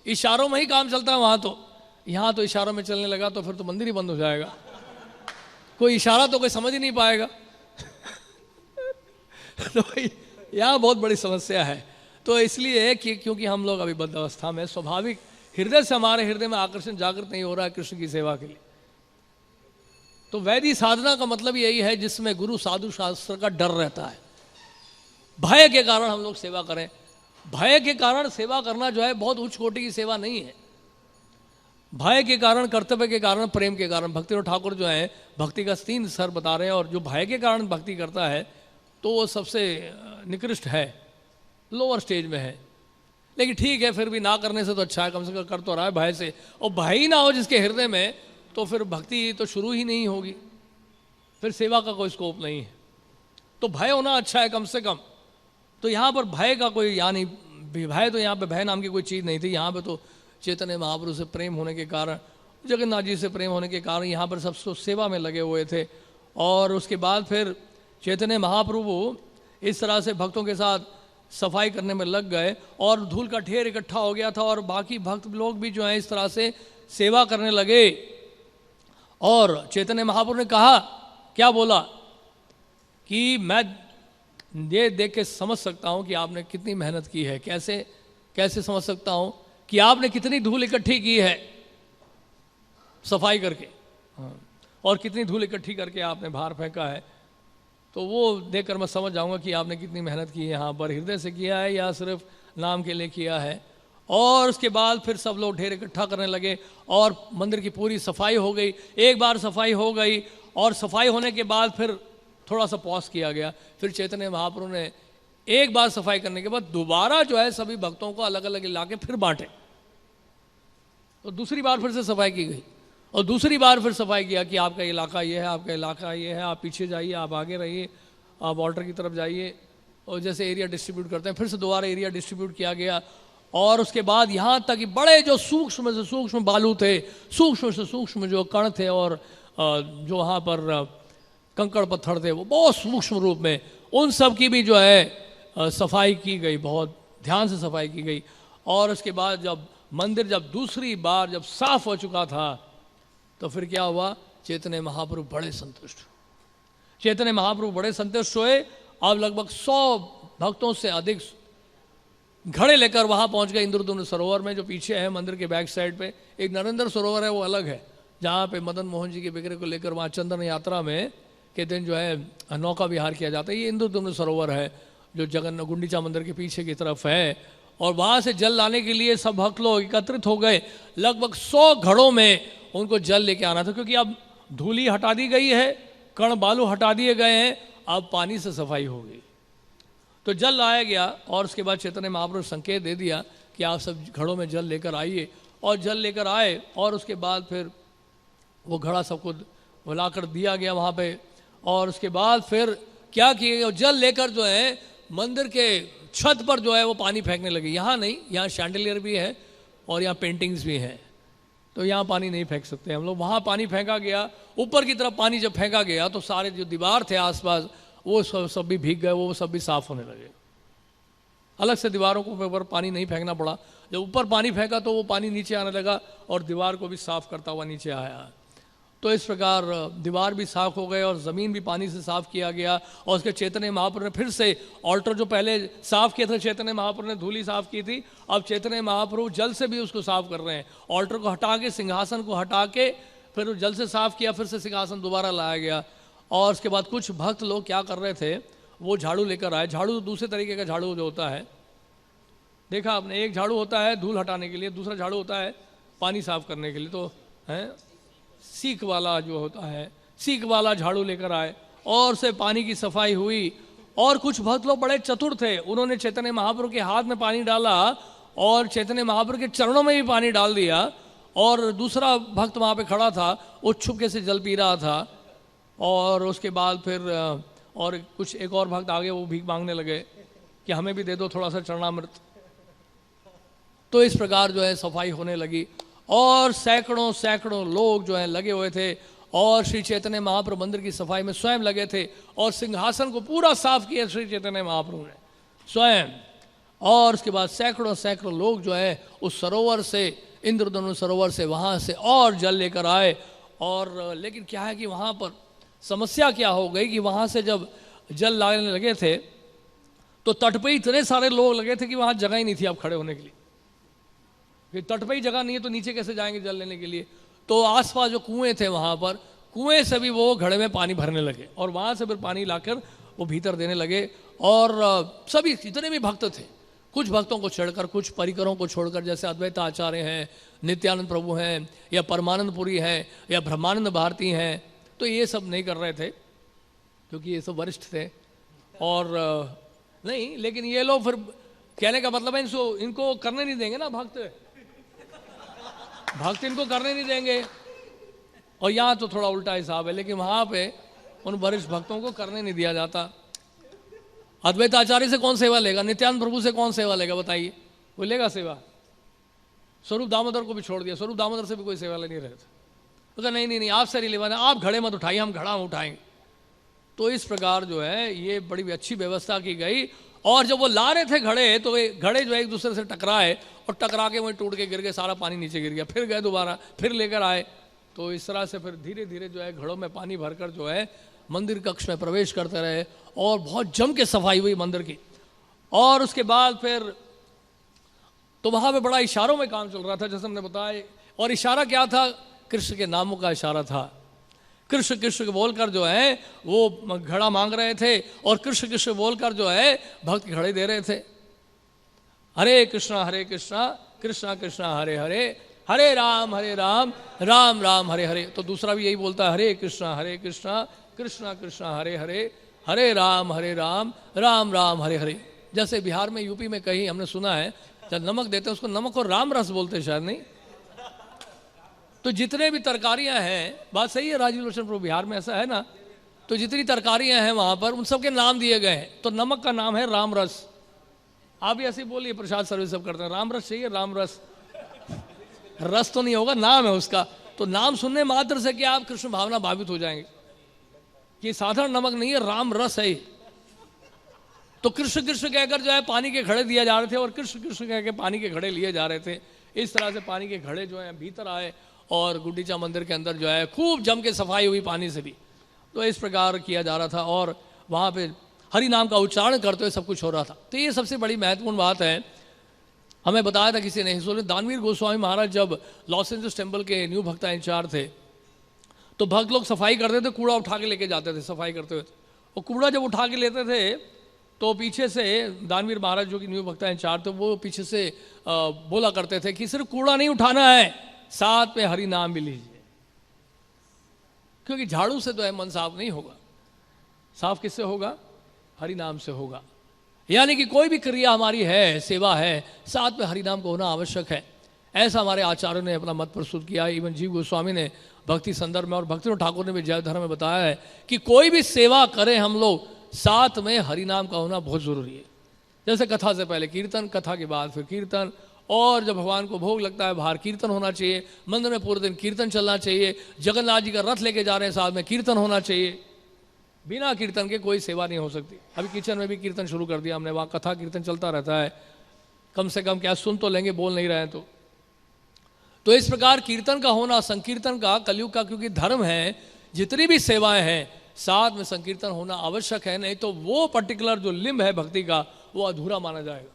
इशारों में ही काम चलता है वहाँ तो। यहाँ तो इशारों में चलने लगा तो फिर तो मंदिर ही बंद हो जाएगा, कोई इशारा तो कोई समझ ही नहीं पाएगा। तो भाई यहाँ बहुत बड़ी समस्या है। तो इसलिए कि क्योंकि हम लोग अभी बद्ध अवस्था में, स्वाभाविक हृदय से हमारे हृदय में आकर्षण जागृत नहीं हो रहा है कृष्ण की सेवा के लिए। तो वैदिक साधना का मतलब यही है जिसमें गुरु साधु शास्त्र का डर रहता है। भय के कारण हम लोग सेवा करें। भय के कारण सेवा करना जो है बहुत उच्च कोटि की सेवा नहीं है। भय के कारण, कर्तव्य के कारण, प्रेम के कारण। भक्ति ठाकुर जो है भक्ति का 3 स्तर बता रहे हैं, और जो भय के कारण भक्ति करता है तो वो सबसे निकृष्ट है, लोअर स्टेज में है। लेकिन ठीक है, फिर भी ना करने से तो अच्छा है, कम से कम कर तो रहा है भय से। और भय ही ना हो जिसके हृदय में, तो फिर भक्ति तो शुरू ही नहीं होगी, फिर सेवा का कोई स्कोप नहीं है। तो भय होना अच्छा है कम से कम। तो यहाँ पर भय का कोई यहाँ नहीं, भय तो यहाँ पे भय नाम की कोई चीज़ नहीं थी। यहाँ पे तो चैतन्य महाप्रभु से प्रेम होने के कारण, जगन्नाथ जी से प्रेम होने के कारण यहाँ पर सब सेवा में लगे हुए थे। और उसके बाद फिर चैतन्य महाप्रभु इस तरह से भक्तों के साथ सफाई करने में लग गए, और धूल का ढेर इकट्ठा हो गया था, और बाकी भक्त लोग भी जो हैं इस तरह से सेवा करने लगे। और चैतन्य महाप्रभु ने कहा, क्या बोला कि मैं ये देख के समझ सकता हूँ कि आपने कितनी मेहनत की है। कैसे समझ सकता हूँ कि आपने कितनी धूल इकट्ठी की है सफाई करके, और कितनी धूल इकट्ठी करके आपने बाहर फेंका है। तो वो देखकर मैं समझ जाऊंगा कि आपने कितनी मेहनत की है, यहाँ पर हृदय से किया है या सिर्फ नाम के लिए किया है। और उसके बाद फिर सब लोग ढेर इकट्ठा करने लगे, और मंदिर की पूरी सफाई हो गई। एक बार सफाई हो गई, और सफाई होने के बाद फिर थोड़ा सा पॉज किया गया। फिर चैतन्य महाप्रभु ने एक बार सफाई करने के बाद दोबारा जो है सभी भक्तों को अलग अलग इलाके फिर बांटे। तो दूसरी बार फिर से सफाई की गई, और दूसरी बार फिर सफाई किया कि आपका इलाका ये है, आपका इलाका ये है, आप पीछे जाइए, आप आगे रहिए, आप ऑल्टर की तरफ जाइए। और जैसे एरिया डिस्ट्रीब्यूट करते हैं, फिर से दोबारा एरिया डिस्ट्रीब्यूट किया गया। और उसके बाद यहाँ तक कि बड़े जो सूक्ष्म से सूक्ष्म बालू थे, सूक्ष्म से सूक्ष्म जो कण थे, और जो वहाँ पर कंकड़ पत्थर थे, वो बहुत सूक्ष्म रूप में, उन सब की भी जो है सफाई की गई, बहुत ध्यान से सफाई की गई। और उसके बाद जब मंदिर दूसरी बार जब साफ हो चुका था, तो फिर क्या हुआ, चैतन्य महाप्रभु बड़े संतुष्ट हुए। चैतन्य महाप्रभु बड़े संतुष्ट हुए। अब लगभग 100 भक्तों से अधिक घड़े लेकर वहाँ पहुँच गए इंद्रद्युम्न सरोवर में, जो पीछे है मंदिर के बैक साइड पे। एक नरेंद्र सरोवर है, वो अलग है, जहाँ पे मदन मोहन जी के विग्रह को लेकर वहाँ चंदन यात्रा में के दिन जो है नौका विहार किया जाता है। ये इंद्रद्युम्न सरोवर है जो जगन्नाथ गुंडीचा मंदिर के पीछे की तरफ है। और वहाँ से जल लाने के लिए सब भक्त लोग एकत्रित हो गए। लगभग 100 घड़ों में उनको जल लेके आना था, क्योंकि अब धूली हटा दी गई है, कण बालू हटा दिए गए हैं, अब पानी से सफाई हो गई। तो जल लाया गया, और उसके बाद चैतन्य महाप्रभु ने संकेत दे दिया कि आप सब घड़ों में जल लेकर आइए। और जल लेकर आए, और उसके बाद फिर वो घड़ा सबको बुलाकर दिया गया वहाँ पे। और उसके बाद फिर क्या किया गया, जल लेकर जो है मंदिर के छत पर जो है वो पानी फेंकने लगे। यहाँ नहीं, यहाँ शैंडलियर भी है और यहाँ पेंटिंग्स भी हैं, तो यहाँ पानी नहीं फेंक सकते हम लोग। वहाँ पानी फेंका गया, ऊपर की तरफ पानी जब फेंका गया तो सारे जो दीवार थे आसपास वो सब भी भीग गए, वो सब भी साफ होने लगे। अलग से दीवारों को ऊपर पानी नहीं फेंकना पड़ा। जब ऊपर पानी फेंका तो वो पानी नीचे आने लगा, और दीवार को भी साफ करता हुआ नीचे आया। तो इस प्रकार दीवार भी साफ हो गए, और ज़मीन भी पानी से साफ किया गया। और उसके चैतन्य महाप्रभु ने फिर से ऑल्टर जो पहले साफ किया था, चैतन्य महाप्रभु ने धूली साफ की थी, अब चैतन्य महाप्रभु जल से भी उसको साफ कर रहे हैं। ऑल्टर को हटा के, सिंहासन को हटा के फिर जल से साफ किया, फिर से सिंहासन दोबारा लाया गया। और उसके बाद कुछ भक्त लोग क्या कर रहे थे, वो झाड़ू लेकर आए। झाड़ू दूसरे तरीके का झाड़ू जो होता है, देखा आपने, एक झाड़ू होता है धूल हटाने के लिए, दूसरा झाड़ू होता है पानी साफ करने के लिए। तो है सीख वाला जो होता है, सीख वाला झाड़ू लेकर आए, और से पानी की सफाई हुई। और कुछ भक्त लोग बड़े चतुर थे, उन्होंने चैतन्य महाप्रभु के हाथ में पानी डाला, और चैतन्य महाप्रभु के चरणों में भी पानी डाल दिया। और दूसरा भक्त वहाँ पे खड़ा था, वो छुपके से जल पी रहा था। और उसके बाद फिर और कुछ एक और भक्त आगे वो भीख मांगने लगे। कि हमें भी दे दो थोड़ा सा चरणामृत। तो इस प्रकार जो है सफाई होने लगी और सैकड़ों सैकड़ों लोग जो है लगे हुए थे और श्री चैतन्य महाप्रभु मंदिर की सफाई में स्वयं लगे थे और सिंहासन को पूरा साफ किया श्री चैतन्य महाप्रभु ने स्वयं। और उसके बाद सैकड़ों सैकड़ों लोग जो है उस सरोवर से, इंद्रधनु सरोवर से, वहाँ से और जल लेकर आए। और लेकिन क्या है कि वहाँ पर समस्या क्या हो गई कि वहाँ से जब जल लाने लगे थे तो तट पे इतने सारे लोग लगे थे कि वहाँ जगह ही नहीं थी अब खड़े होने के लिए, कि तट पे ही जगह नहीं है तो नीचे कैसे जाएंगे जल लेने के लिए। तो आसपास जो कुएं थे वहाँ पर, कुएं से भी वो घड़े में पानी भरने लगे और वहाँ से फिर पानी लाकर वो भीतर देने लगे। और सभी जितने भी भक्त थे, कुछ भक्तों को छोड़कर, कुछ परिकरों को छोड़कर, जैसे अद्वैत आचार्य हैं, नित्यानंद प्रभु हैं, या परमानंद पुरी हैं, या ब्रह्मानंद भारती हैं, तो ये सब नहीं कर रहे थे क्योंकि ये सब वरिष्ठ थे। और नहीं, लेकिन ये लोग फिर कहने का मतलब है इनको करने नहीं देंगे ना, भक्त इनको करने नहीं देंगे। और यहाँ तो थोड़ा उल्टा हिसाब है, लेकिन वहाँ पे उन वरिष्ठ भक्तों को करने नहीं दिया जाता। अद्वैत आचार्य से कौन सेवा लेगा, नित्यानंद प्रभु से कौन सेवा लेगा बताइए, वो लेगा सेवा? स्वरूप दामोदर को भी छोड़ दिया, स्वरूप दामोदर से भी कोई सेवा ले नहीं रहे थे। तो नहीं नहीं नहीं, आपसे नहीं लेवाना, आप घड़े मत उठाइए, हम घड़ा उठाएंगे। तो इस प्रकार जो है ये बड़ी अच्छी व्यवस्था की गई। और जब वो ला रहे थे घड़े, तो वे घड़े जो है एक दूसरे से टकराए और टकरा के वहीं टूट के गिर गए, सारा पानी नीचे गिर गया। फिर गए दोबारा, फिर लेकर आए। तो इस तरह से फिर धीरे धीरे जो है घड़ों में पानी भरकर जो है मंदिर कक्ष में प्रवेश करते रहे और बहुत जम के सफाई हुई मंदिर की। और उसके बाद फिर तो वहाँ पे बड़ा इशारों में काम चल रहा था, जैसे हमने बताया। और इशारा क्या था? कृष्ण के नामों का इशारा था। कृष्ण कृष्ण बोलकर जो है वो घड़ा मांग रहे थे और कृष्ण कृष्ण बोलकर जो है भक्त घड़े दे रहे थे। हरे कृष्णा कृष्णा कृष्णा हरे हरे, हरे राम राम राम हरे हरे। तो दूसरा भी यही बोलता है, हरे कृष्णा कृष्णा कृष्णा हरे हरे, हरे राम राम राम हरे हरे। जैसे बिहार में, यूपी में कहीं हमने सुना है जब नमक देते हैं उसको नमक और राम रस बोलते हैं शायद, नहीं? तो जितने भी तरकारियां हैं, बात सही है राजीव लोचन प्रभु, बिहार में ऐसा है ना, तो जितनी तरकारियां हैं वहां पर उन सबके नाम दिए गए हैं। तो नमक का नाम है राम रस। आप भी ऐसे बोलिए, प्रसाद सर्विस सब करते हैं, राम रस चाहिए, राम रस। रस तो नहीं होगा, नाम है उसका। तो नाम सुनने मात्र से क्या आप कृष्ण भावना भावित हो जाएंगे कि साधारण नमक नहीं है, राम रस है। तो कृष्ण कृष्ण कहकर जो है पानी के घड़े दिए जा रहे थे और कृष्ण कृष्ण कह के पानी के घड़े लिए जा रहे थे। इस तरह से पानी के घड़े जो है भीतर आए और गुंडीचा मंदिर के अंदर जो है खूब जम के सफाई हुई पानी से भी। तो इस प्रकार किया जा रहा था और वहाँ पे हरि नाम का उच्चारण करते हुए सब कुछ हो रहा था। तो ये सबसे बड़ी महत्वपूर्ण बात है। हमें बताया था किसी ने, दानवीर गोस्वामी महाराज जब लॉस एंजल्स टेम्पल के न्यू भक्ता इंचार्ज थे, तो भक्त लोग सफाई करते थे, कूड़ा उठा के लेके जाते थे सफाई करते हुए। और कूड़ा जब उठा के लेते थे तो पीछे से दानवीर महाराज जो कि न्यू भक्ता इंचार्ज थे, वो पीछे से बोला करते थे कि सिर्फ कूड़ा नहीं उठाना है, साथ में हरि नाम भी लीजिए। क्योंकि झाड़ू से तो है मन साफ नहीं होगा, साफ किससे होगा? हरि नाम से होगा। यानी कि कोई भी क्रिया हमारी है, सेवा है, साथ में हरि नाम को होना आवश्यक है। ऐसा हमारे आचार्यों ने अपना मत प्रस्तुत किया। इवन जीव गोस्वामी ने भक्ति संदर्भ में और भक्ति ठाकुर ने भी जय धर्म में बताया है कि कोई भी सेवा करें हम लोग, साथ में हरि नाम का होना बहुत जरूरी है। जैसे कथा से पहले कीर्तन, कथा के बाद फिर कीर्तन, और जब भगवान को भोग लगता है बाहर कीर्तन होना चाहिए, मंदिर में पूरे दिन कीर्तन चलना चाहिए, जगन्नाथ जी का रथ लेके जा रहे हैं साथ में कीर्तन होना चाहिए। बिना कीर्तन के कोई सेवा नहीं हो सकती। अभी किचन में भी कीर्तन शुरू कर दिया हमने, वहाँ कथा कीर्तन चलता रहता है, कम से कम क्या सुन तो लेंगे, बोल नहीं रहे हैं तो इस प्रकार कीर्तन का होना, संकीर्तन का, कलयुग का क्योंकि धर्म है, जितनी भी सेवाएं हैं साथ में संकीर्तन होना आवश्यक है। नहीं तो वो पर्टिकुलर जो लिंब है भक्ति का वो अधूरा माना जाएगा,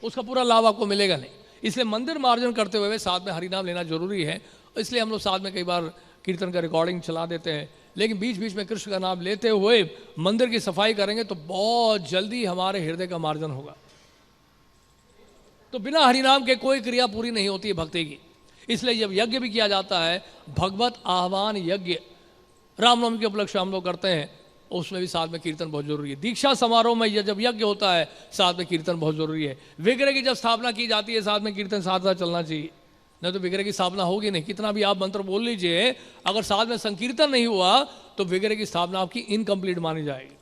उसका पूरा लाभ आपको मिलेगा नहीं। इसलिए मंदिर मार्जन करते हुए साथ में हरिनाम लेना जरूरी है। इसलिए हम लोग साथ में कई बार कीर्तन का रिकॉर्डिंग चला देते हैं, लेकिन बीच बीच में कृष्ण का नाम लेते हुए मंदिर की सफाई करेंगे तो बहुत जल्दी हमारे हृदय का मार्जन होगा। तो बिना हरिनाम के कोई क्रिया पूरी नहीं होती है भक्ति की। इसलिए जब यज्ञ भी किया जाता है, भगवत आह्वान यज्ञ रामनवमी के उपलक्ष्य हम लोग करते हैं, उसमें भी साथ में कीर्तन बहुत जरूरी है। दीक्षा समारोह में जब यज्ञ होता है साथ में कीर्तन बहुत जरूरी है। विग्रह की जब स्थापना की जाती है साथ में कीर्तन साथ साथ चलना चाहिए, नहीं तो विग्रह की स्थापना होगी नहीं। कितना भी आप मंत्र बोल लीजिए, अगर साथ में संकीर्तन नहीं हुआ तो विग्रह की स्थापना आपकी इनकम्प्लीट मानी जाएगी।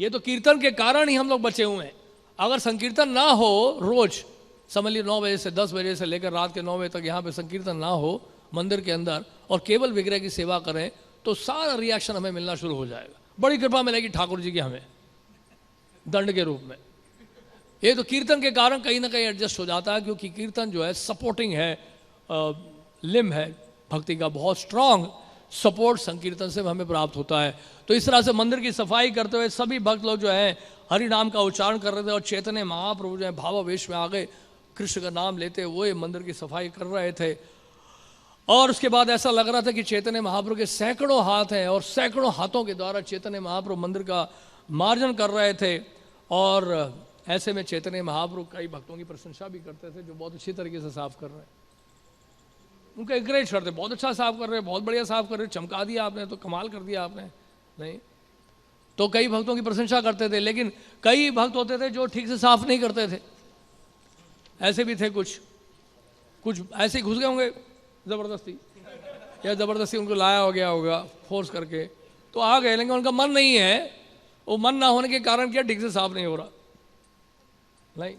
ये तो कीर्तन के कारण ही हम लोग बचे हुए हैं। अगर संकीर्तन ना हो रोज, समझ लीजिए 9 बजे से 10 बजे से लेकर रात के 9 बजे तक यहाँ पे संकीर्तन ना हो मंदिर के अंदर, और केवल विग्रह की सेवा करें, तो सारा रिएक्शन हमें मिलना शुरू हो जाएगा। बड़ी कृपा मिलेगी ठाकुर जी की हमें दंड के रूप में। ये तो कीर्तन के कारण कहीं ना कहीं एडजस्ट हो जाता है, क्योंकि कीर्तन जो है सपोर्टिंग है, लिम है भक्ति का, बहुत स्ट्रांग सपोर्ट संकीर्तन से हमें प्राप्त होता है। तो इस तरह से मंदिर की सफाई करते हुए सभी भक्त लोग जो है हरि नाम का उच्चारण कर रहे थे, और चैतन्य महाप्रभु जो है भावावेश में आ गए, कृष्ण का नाम लेते हुए मंदिर की सफाई कर रहे थे। और उसके बाद ऐसा लग रहा था कि चैतन्य महाप्रभु के सैकड़ों हाथ हैं, और सैकड़ों हाथों के द्वारा चैतन्य महाप्रभु मंदिर का मार्जन कर रहे थे। और ऐसे में चैतन्य महाप्रभु कई भक्तों की प्रशंसा भी करते थे जो बहुत अच्छी तरीके से साफ कर रहे हैं, उनको एनकरेज करते, बहुत अच्छा साफ कर रहे हैं, बहुत बढ़िया साफ कर रहे हैं, चमका दिया आपने तो, कमाल कर दिया आपने। नहीं तो कई भक्तों की प्रशंसा करते थे, लेकिन कई भक्त होते थे जो ठीक से साफ नहीं करते थे। ऐसे भी थे कुछ ऐसे ही घुस गए होंगे जबरदस्ती, या जबरदस्ती उनको लाया हो गया होगा फोर्स करके, तो आ गए, लेकिन उनका मन नहीं है। वो मन ना होने के कारण क्या ठीक से साफ नहीं हो रहा। नहीं,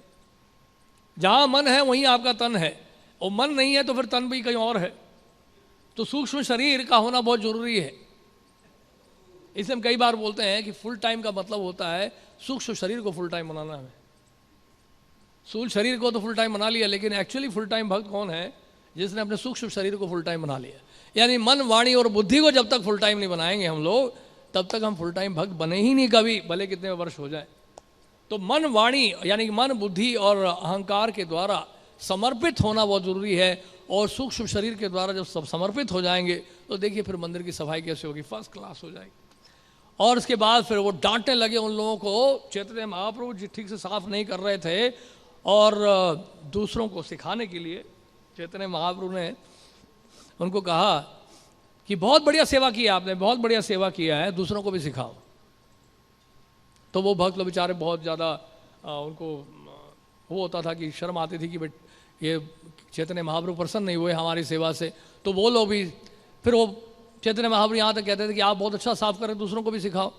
जहां मन है वहीं आपका तन है, और मन नहीं है तो फिर तन भी कहीं और है। तो सूक्ष्म शरीर का होना बहुत जरूरी है। इसलिए हम कई बार बोलते हैं कि फुल टाइम का मतलब होता है सूक्ष्म शरीर को फुल टाइम बनाना है। स्थूल शरीर को तो फुल टाइम बना लिया, लेकिन एक्चुअली फुल टाइम भक्त कौन है? जिसने अपने सूक्ष्म शरीर को फुल टाइम बना लिया। यानी मन, वाणी और बुद्धि को जब तक फुल टाइम नहीं बनाएंगे हम लोग, तब तक हम फुल टाइम भक्त बने ही नहीं कभी, भले कितने वर्ष हो जाए। तो मन, वाणी यानी कि मन, बुद्धि और अहंकार के द्वारा समर्पित होना बहुत जरूरी है। और सूक्ष्म शरीर के द्वारा जब सब समर्पित हो जाएंगे तो देखिए फिर मंदिर की सफाई कैसे होगी, फर्स्ट क्लास हो जाएगी। और उसके बाद फिर वो डांटने लगे उन लोगों को, चैतन्य महाप्रभु जी ठीक से साफ नहीं कर रहे थे, और दूसरों को सिखाने के लिए चैतन्य महाप्रभु ने उनको कहा कि बहुत बढ़िया सेवा की है आपने, बहुत बढ़िया सेवा किया है, दूसरों को भी सिखाओ। तो वो भक्त लोग बेचारे बहुत ज़्यादा उनको वो होता था कि शर्म आती थी कि ये चैतन्य महाप्रभु प्रसन्न नहीं हुए हमारी सेवा से। तो वो लोग भी फिर वो चैतन्य महाप्रभु यहाँ तक कहते थे कि आप बहुत अच्छा साफ करें, दूसरों को भी सिखाओ,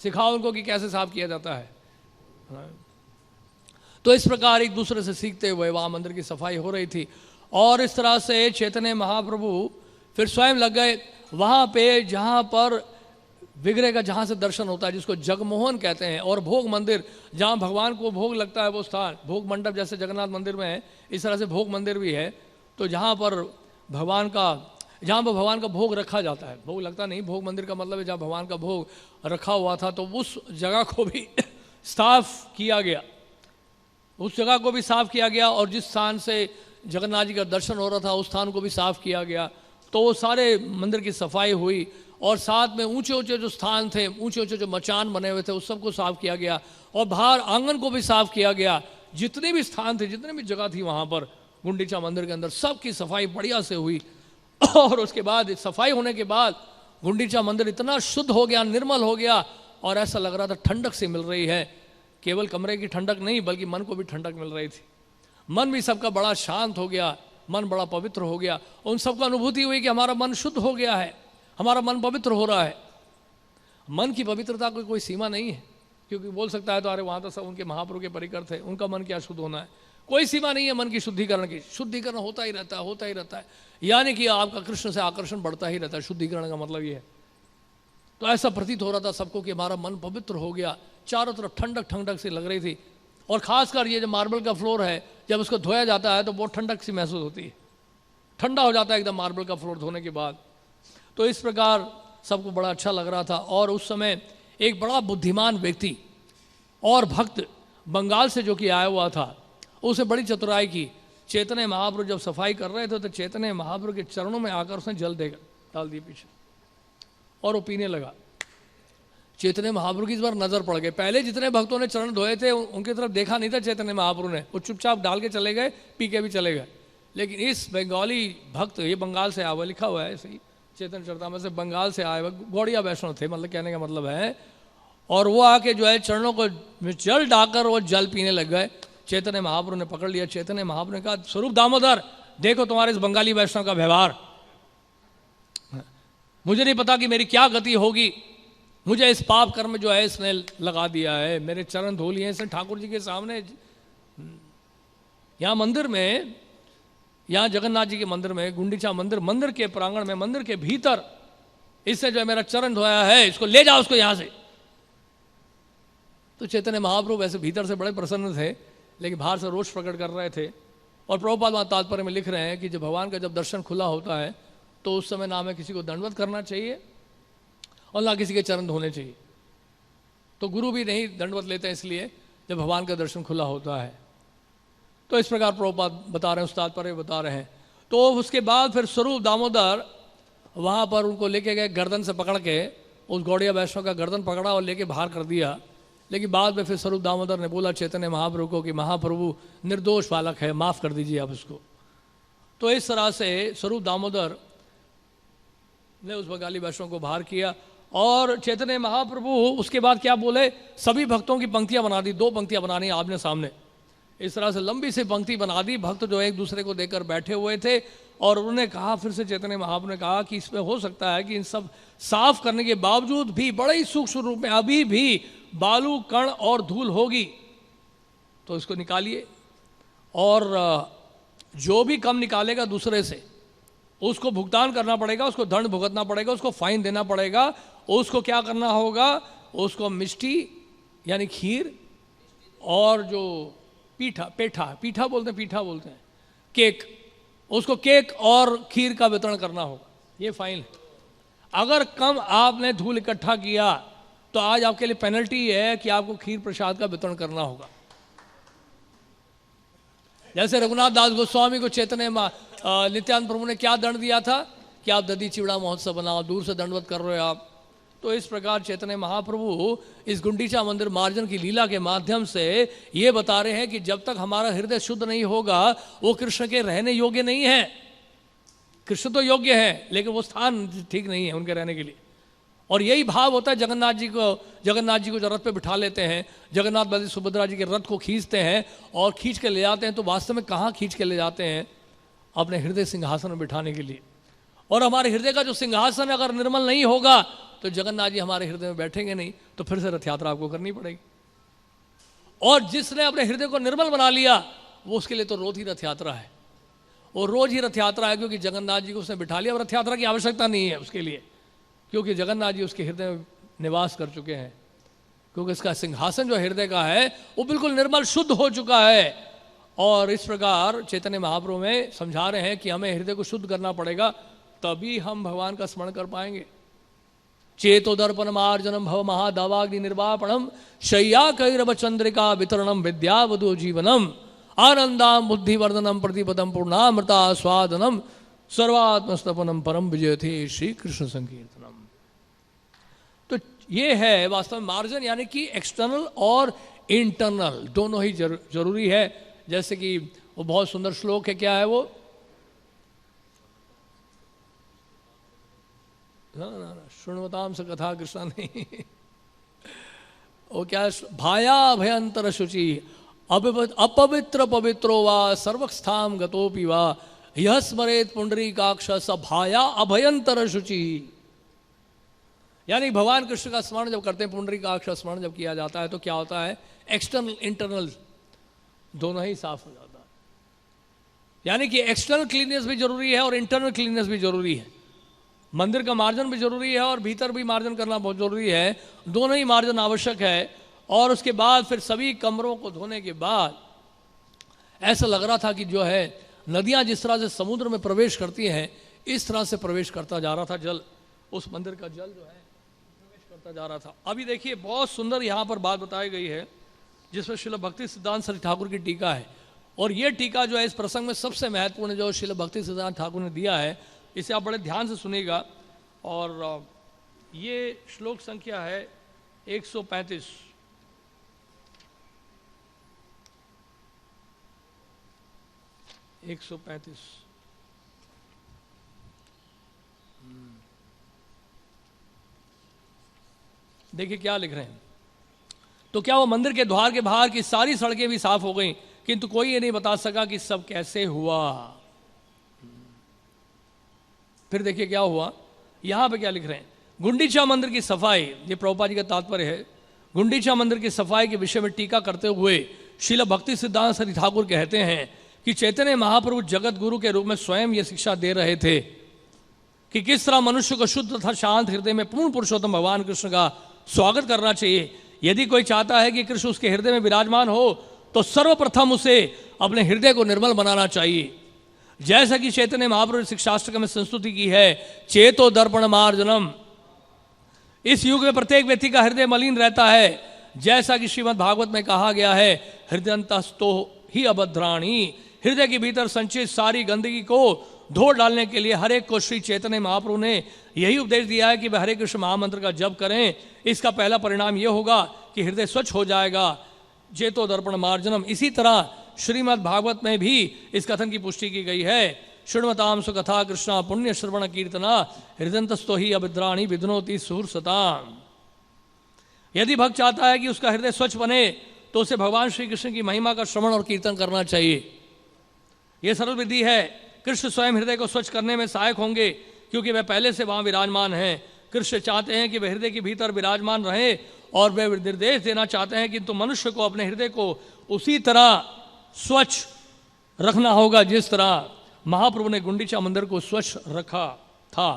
सिखाओ उनको कि कैसे साफ किया जाता है। तो इस प्रकार एक दूसरे से सीखते हुए वहाँ मंदिर की सफाई हो रही थी। और इस तरह से चैतन्य महाप्रभु फिर स्वयं लग गए वहाँ पे जहाँ पर विग्रह का जहाँ से दर्शन होता है, जिसको जगमोहन कहते हैं, और भोग मंदिर जहाँ भगवान को भोग लगता है वो स्थान, भोग मंडप जैसे जगन्नाथ मंदिर में है, इस तरह से भोग मंदिर भी है। तो जहाँ पर भगवान का भोग रखा जाता है, भोग लगता नहीं, भोग मंदिर का मतलब है जहाँ भगवान का भोग रखा हुआ था, तो उस जगह को भी साफ किया गया, उस जगह को भी साफ किया गया। और जिस स्थान से जगन्नाथ जी का दर्शन हो रहा था उस स्थान को भी साफ किया गया। तो वो सारे मंदिर की सफाई हुई, और साथ में ऊंचे ऊंचे जो स्थान थे, ऊंचे ऊंचे जो मचान बने हुए थे, उस सबको साफ किया गया, और बाहर आंगन को भी साफ किया गया। जितने भी स्थान थे, जितने भी जगह थी वहाँ पर गुंडीचा मंदिर के अंदर, सबकी सफाई बढ़िया से हुई। और उसके बाद सफाई होने के बाद गुंडीचा मंदिर इतना शुद्ध हो गया, निर्मल हो गया, और ऐसा लग रहा था ठंडक से मिल रही है। केवल कमरे की ठंडक नहीं, बल्कि मन को भी ठंडक मिल रही थी। मन भी सबका बड़ा शांत हो गया, मन बड़ा पवित्र हो गया। उन सबको अनुभूति हुई कि हमारा मन शुद्ध हो गया है, हमारा मन पवित्र हो रहा है। मन की पवित्रता को कोई सीमा नहीं है, क्योंकि बोल सकता है तो अरे वहाँ तो सब उनके महाप्रभु के परिकर थे, उनका मन क्या शुद्ध होना है। कोई सीमा नहीं है मन की शुद्धिकरण की, शुद्धिकरण होता ही रहता है, होता ही रहता है। यानी कि आपका कृष्ण से आकर्षण बढ़ता ही रहता है, शुद्धिकरण का मतलब ये है। तो ऐसा प्रतीत हो रहा था सबको कि हमारा मन पवित्र हो गया, चारों तरफ ठंडक ठंडक सी लग रही थी। और खासकर ये जो मार्बल का फ्लोर है, जब उसको धोया जाता है तो बहुत ठंडक सी महसूस होती है, ठंडा हो जाता है एकदम मार्बल का फ्लोर धोने के बाद। तो इस प्रकार सबको बड़ा अच्छा लग रहा था। और उस समय एक बड़ा बुद्धिमान व्यक्ति और भक्त बंगाल से जो कि आया हुआ था, उसे बड़ी चतुराई की। चैतन्य महाप्रभु जब सफाई कर रहे थे तो चैतन्य महाप्रभु के चरणों में आकर उसने जल डाल दी पीछे, और वो पीने लगा। चैतन्य महाप्रभु की इस बार नजर पड़ गई। पहले जितने भक्तों ने चरण धोए थे उनकी तरफ देखा नहीं था चैतन्य महाप्रभु ने, वो चुपचाप डाल के चले गए, पी के भी चले गए। लेकिन इस बंगाली भक्त, ये बंगाल से आया हुआ, लिखा हुआ है ऐसे ही चैतन्य चरितामृत से, बंगाल से आए हुए गौड़िया वैष्णव थे, मतलब कहने का मतलब है। और वो आके जो है चरणों को जल डालकर वो जल पीने लग गए। चैतन्य महाप्रभु ने पकड़ लिया। चैतन्य महाप्रभु ने कहा, स्वरूप दामोदर, देखो तुम्हारे इस बंगाली वैष्णव का व्यवहार, मुझे नहीं पता कि मेरी क्या गति होगी, मुझे इस पाप कर्म जो है इसने लगा दिया है, मेरे चरण धो लिए इसने ठाकुर जी के सामने। यहाँ मंदिर में, यहाँ जगन्नाथ जी के मंदिर में, गुंडीचा मंदिर, मंदिर के प्रांगण में, मंदिर के भीतर इसने जो है मेरा चरण धोया है, इसको ले जाओ उसको यहाँ से। तो चैतन्य महाप्रभु वैसे भीतर से बड़े प्रसन्न थे, लेकिन बाहर से रोष प्रकट कर रहे थे। और प्रभुपाद वहाँ तात्पर्य में लिख रहे हैं कि जब भगवान का जब दर्शन खुला होता है तो उस समय ना हमें किसी को दंडवत करना चाहिए और ना किसी के चरण धोने चाहिए। तो गुरु भी नहीं दंडवत लेते हैं इसलिए जब भगवान का दर्शन खुला होता है। तो इस प्रकार प्रभुपाद बता रहे हैं, उस्ताद पर बता रहे हैं। तो उसके बाद फिर स्वरूप दामोदर वहाँ पर उनको लेके गए, गर्दन से पकड़ के उस गौड़िया वैष्णव का गर्दन पकड़ा और लेके बाहर कर दिया। लेकिन बाद में फिर स्वरूप दामोदर ने बोला चैतन्य महाप्रभु को कि महाप्रभु निर्दोष बालक है, माफ़ कर दीजिए आप उसको। तो इस तरह से स्वरूप दामोदर ने उस बंगाली वैष्णव को बाहर किया। और चैतन्य महाप्रभु उसके बाद क्या बोले, सभी भक्तों की पंक्तियां बना दी, 2 पंक्तियां बनानी आमने सामने, इस तरह से लंबी सी पंक्ति बना दी। भक्त जो एक दूसरे को देकर बैठे हुए थे और उन्होंने कहा, फिर से चैतन्य महाप्रभु ने कहा कि इसमें हो सकता है कि इन सब साफ करने के बावजूद भी बड़े ही सूक्ष्म रूप में अभी भी बालू कण और धूल होगी, तो इसको निकालिए। और जो भी कम निकालेगा दूसरे से उसको भुगतान करना पड़ेगा, उसको दंड भुगतना पड़ेगा, उसको फाइन देना पड़ेगा। उसको क्या करना होगा, उसको मिष्टी यानी खीर और जो पीठा बोलते हैं केक, उसको केक और खीर का वितरण करना होगा, ये फाइन है। अगर कम आपने धूल इकट्ठा किया तो आज आपके लिए पेनल्टी है कि आपको खीर प्रसाद का वितरण करना होगा। जैसे रघुनाथ दास गोस्वामी को चैतन्य नित्यानंद प्रभु ने क्या दंड दिया था कि आप दधी चिवड़ा महोत्सव बनाओ, दूर से दंडवत कर रहे हो आप। तो इस प्रकार चैतन्य महाप्रभु इस गुंडीचा मंदिर मार्जन की लीला के माध्यम से ये बता रहे हैं कि जब तक हमारा हृदय शुद्ध नहीं होगा वो कृष्ण के रहने योग्य नहीं है। कृष्ण तो योग्य है लेकिन वो स्थान ठीक नहीं है उनके रहने के लिए। और यही भाव होता है जगन्नाथ जी को जो रथ पे बिठा लेते हैं, जगन्नाथ बलदेव सुभद्रा जी के रथ को खींचते हैं और खींच के ले जाते हैं, तो वास्तव में कहाँ खींच के ले जाते हैं, अपने हृदय सिंहासन में बिठाने के लिए। और हमारे हृदय का जो सिंहासन अगर निर्मल नहीं होगा तो जगन्नाथ जी हमारे हृदय में बैठेंगे नहीं, तो फिर से रथ यात्रा आपको करनी पड़ेगी। और जिसने अपने हृदय को निर्मल बना लिया वो उसके लिए तो रोज ही रथ यात्रा है, वो रोज ही रथ यात्रा है, क्योंकि जगन्नाथ जी को उसने बिठा लिया। और रथ यात्रा की आवश्यकता नहीं है उसके लिए, क्योंकि जगन्नाथ जी उसके हृदय में निवास कर चुके हैं, क्योंकि इसका सिंहासन जो हृदय का है वो बिल्कुल निर्मल शुद्ध हो चुका है। और इस प्रकार चैतन्य महाप्रभु में समझा रहे हैं कि हमें हृदय को शुद्ध करना पड़ेगा, तभी हम भगवान का स्मरण कर पाएंगे। चेतोदर्पण मार्जनम भव महादावाग्नि निर्वापणम शय्या कैरव चंद्रिका वितरणम विद्यावधु जीवनम आनंदाम बुद्धिवर्धनम प्रतिपदम पूर्णामृता स्वादनम सर्वात्मस्तपनम परम विजयते श्री कृष्ण संकीर्तनम। तो ये है वास्तव में मार्जन, यानी कि एक्सटर्नल और इंटरनल दोनों ही जरूरी है। जैसे कि वो बहुत सुंदर श्लोक है, क्या है वो, शुण्वताम स कथा कृष्ण नहीं वो क्या, भाया भयंतर शुचि अपवित्र पवित्रो वा सर्वस्थाम गतोपि वा यह स्मरेत पुंडरीकाक्ष स भाया अभयंतर शुचि। यानी भगवान कृष्ण का स्मरण जब करते हैं, पुंडरीकाक्ष स्मरण जब किया जाता है तो क्या होता है, एक्सटर्नल इंटरनल दोनों ही साफ हो जाता है। यानी कि एक्सटर्नल क्लीननेस भी जरूरी है और इंटरनल क्लीननेस भी जरूरी है। मंदिर का मार्जन भी जरूरी है और भीतर भी मार्जन करना बहुत जरूरी है, दोनों ही मार्जन आवश्यक है। और उसके बाद फिर सभी कमरों को धोने के बाद ऐसा लग रहा था कि जो है नदियां जिस तरह से समुद्र में प्रवेश करती हैं इस तरह से प्रवेश करता जा रहा था जल, उस मंदिर का जल जो है प्रवेश करता जा रहा था। अभी देखिए बहुत सुंदर यहाँ पर बात बताई गई है जिसमें श्रील भक्ति सिद्धांत श्री ठाकुर की टीका है। और ये टीका जो है इस प्रसंग में सबसे महत्वपूर्ण जो श्रील भक्ति सिद्धांत ठाकुर ने दिया है, इसे आप बड़े ध्यान से सुनिएगा। और ये श्लोक संख्या है 135। देखिए क्या लिख रहे हैं, तो क्या वो मंदिर के द्वार के बाहर की सारी सड़कें भी साफ हो गईं, किंतु कोई ये नहीं बता सका कि सब कैसे हुआ। फिर देखिए क्या हुआ, यहां पे क्या लिख रहे हैं, गुंडीचा मंदिर की सफाई, ये प्रभुपाद जी का तात्पर्य है। गुंडीचा मंदिर की सफाई के विषय में टीका करते हुए श्रील भक्ति सिद्धांत श्री ठाकुर कहते हैं कि चैतन्य महाप्रभु जगत गुरु के रूप में स्वयं ये शिक्षा दे रहे थे कि किस तरह मनुष्य को शुद्ध तथा शांत हृदय में पूर्ण पुरुषोत्तम भगवान कृष्ण का स्वागत करना चाहिए। यदि कोई चाहता है कि कृष्ण उसके हृदय में विराजमान हो तो सर्वप्रथम उसे अपने हृदय को निर्मल बनाना चाहिए। जैसा कि चैतन्य महाप्रभु शिक्षाष्टक में संस्तुति की है, चेतो दर्पण मार्जनम। इस युग में प्रत्येक व्यक्ति का हृदय मलिन रहता है, जैसा कि श्रीमद् भागवत में कहा गया है, हृदयंतस्तो ही अभद्राणी। हृदय के भीतर संचित सारी गंदगी को धो डालने के लिए हर एक को श्री चैतन्य महाप्रभु ने यही उपदेश दिया है कि वह हरे कृष्ण महामंत्र का जप करें। इसका पहला परिणाम यह होगा कि हृदय स्वच्छ हो जाएगा। चेतो दर्पण मार्जनम। इसी तरह श्रीमद् भागवत में भी इस कथन की पुष्टि की गई है, शृण्वताम सुकथा कृष्णा पुण्य श्रवण कीर्तना हृदयंतस्तो ही अभिद्राणी विधनोति सुरसताम। यदि भक्त चाहता है कि उसका हृदय स्वच्छ बने तो उसे भगवान श्री कृष्ण की महिमा का श्रवण और कीर्तन करना चाहिए। यह सरल विधि है। कृष्ण स्वयं हृदय को स्वच्छ करने में सहायक होंगे क्योंकि वह पहले से वहां विराजमान हैं। कृष्ण चाहते हैं कि वह हृदय के भीतर विराजमान रहे और वे निर्देश देना चाहते हैं कि तुम मनुष्य को अपने हृदय को उसी तरह स्वच्छ रखना होगा जिस तरह महाप्रभु ने गुंडीचा मंदिर को स्वच्छ रखा था।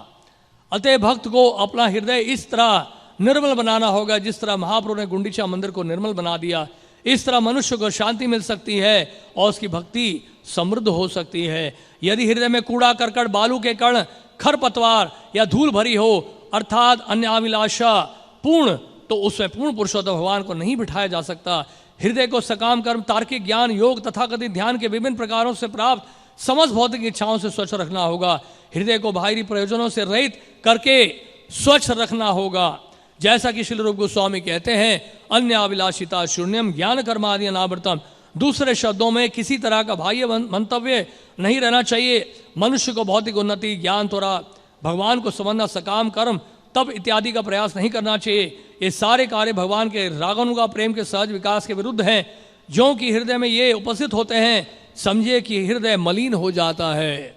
अतः भक्त को अपना हृदय इस तरह निर्मल बनाना होगा जिस तरह महाप्रभु ने गुंडीचा मंदिर को निर्मल बना दिया। इस तरह मनुष्य को शांति मिल सकती है और उसकी भक्ति समृद्ध हो सकती है। यदि हृदय में कूड़ा करकट, बालू के कण, खरपतवार या धूल भरी हो अर्थात अन्य अभिलाषा पूर्ण, तो उसमें पूर्ण पुरुषोत्तम भगवान को नहीं बिठाया जा सकता। हृदय को सकाम कर्म, तार्किक ज्ञान, योग तथा कथित ध्यान के विभिन्न प्रकारों से प्राप्त समस्त भौतिक इच्छाओं से स्वच्छ रखना होगा। हृदय को बाहरी प्रयोजनों से रहित करके स्वच्छ रखना होगा। जैसा कि श्री रूप गोस्वामी कहते हैं, अन्य अभिलाषिता शून्यम ज्ञान कर्मादि अनावृतम। दूसरे शब्दों में किसी तरह का बाह्य मंतव्य नहीं रहना चाहिए। मनुष्य को भौतिक उन्नति, ज्ञान, त्वरा, भगवान को समझना, सकाम कर्म, तप इत्यादि का प्रयास नहीं करना चाहिए। ये सारे कार्य भगवान के रागानुगा प्रेम के सहज विकास के विरुद्ध हैं। जो कि हृदय में ये उपस्थित होते हैं, समझिए कि हृदय मलिन हो जाता है।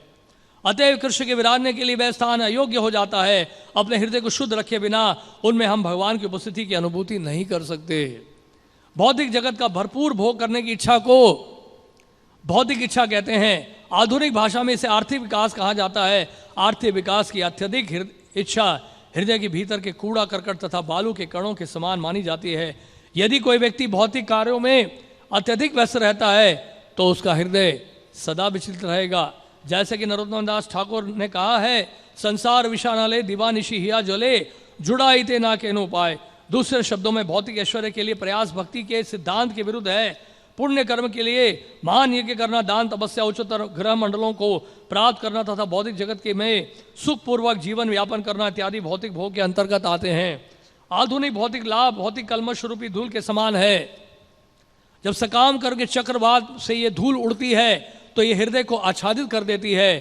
अतएव कृष्ण के विराजने के लिए वह स्थान अयोग्य हो जाता है। अपने हृदय को शुद्ध रखे बिना उनमें हम भगवान की उपस्थिति की अनुभूति नहीं कर सकते। भौतिक जगत का भरपूर भोग करने की इच्छा को भौतिक इच्छा कहते हैं। आधुनिक भाषा में इसे आर्थिक विकास कहा जाता है। आर्थिक विकास की अत्यधिक इच्छा हृदय के भीतर के कूड़ा करकट तथा बालू के कणों के समान मानी जाती है। यदि कोई व्यक्ति भौतिक कार्यों में अत्यधिक व्यस्त रहता है तो उसका हृदय सदा विचलित रहेगा। जैसे कि नरोत्तम दास ठाकुर ने कहा है, संसार विषानाले दिवानिशी हिया जले जुड़ाई ते ना केनो पाए। दूसरे शब्दों में भौतिक ऐश्वर्य के लिए प्रयास भक्ति के सिद्धांत के विरुद्ध है। पुण्य कर्म के लिए महान यज्ञ करना, दान, तपस्या, उच्चतर ग्रह मंडलों को प्राप्त करना तथा भौतिक जगत के में सुखपूर्वक जीवन व्यापन करना इत्यादि भौतिक भोग के अंतर्गत आते हैं। आधुनिक भौतिक लाभ भौतिक कलमश रूपी धूल के समान है। जब सकाम करके चक्रवात से ये धूल उड़ती है तो ये हृदय को आच्छादित कर देती है।